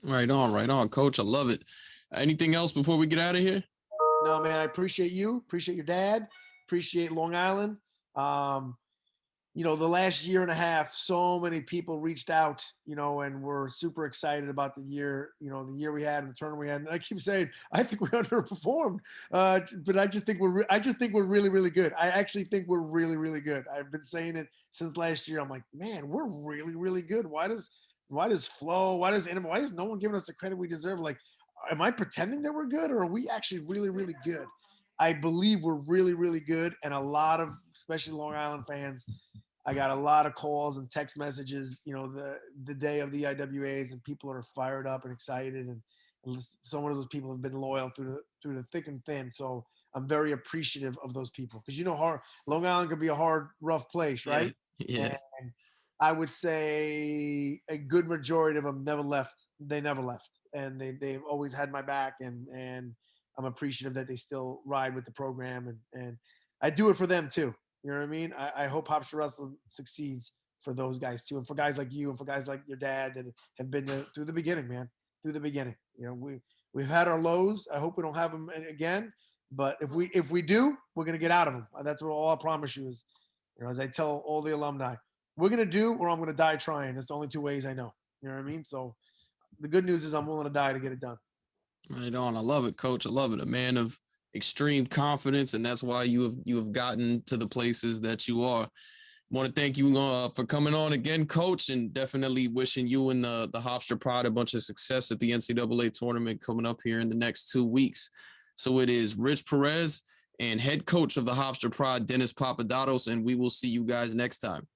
Right on, Coach. I love it. Anything else before we get out of here? No, man, I appreciate you. Appreciate your dad. Appreciate Long Island. The last year and a half, so many people reached out, and we're super excited about the year, the year we had and the tournament we had. And I keep saying, I think we underperformed, but I just think we're really, really good. I actually think we're really, really good. I've been saying it since last year. I'm like, man, we're really, really good. Why does Flo, why is no one giving us the credit we deserve? Like, am I pretending that we're good, or are we actually really, really good? I believe we're really, really good. And a lot of, especially Long Island fans, I got a lot of calls and text messages, the day of the EIWAs, and people are fired up and excited. And some of those people have been loyal through the thick and thin. So I'm very appreciative of those people, because Long Island could be a hard, rough place, right? Yeah. And I would say a good majority of them never left. They never left, and they've always had my back, and I'm appreciative that they still ride with the program, and I do it for them too. You know what I mean? I hope Hofstra Wrestling succeeds for those guys too, and for guys like you, and for guys like your dad that have been there through the beginning, man. Through the beginning. We've had our lows. I hope we don't have them again. But if we do, we're gonna get out of them. That's what all I promise you is. As I tell all the alumni, we're gonna do, or I'm gonna die trying. That's the only two ways I know. You know what I mean? So the good news is I'm willing to die to get it done. Right on. I love it, Coach. I love it. A man of extreme confidence, and that's why you have gotten to the places that you are. I want to thank you for coming on again, Coach, and definitely wishing you and the Hofstra Pride a bunch of success at the NCAA tournament coming up here in the next 2 weeks. So it is Rich Perez and head coach of the Hofstra Pride, Dennis Papadatos, and we will see you guys next time.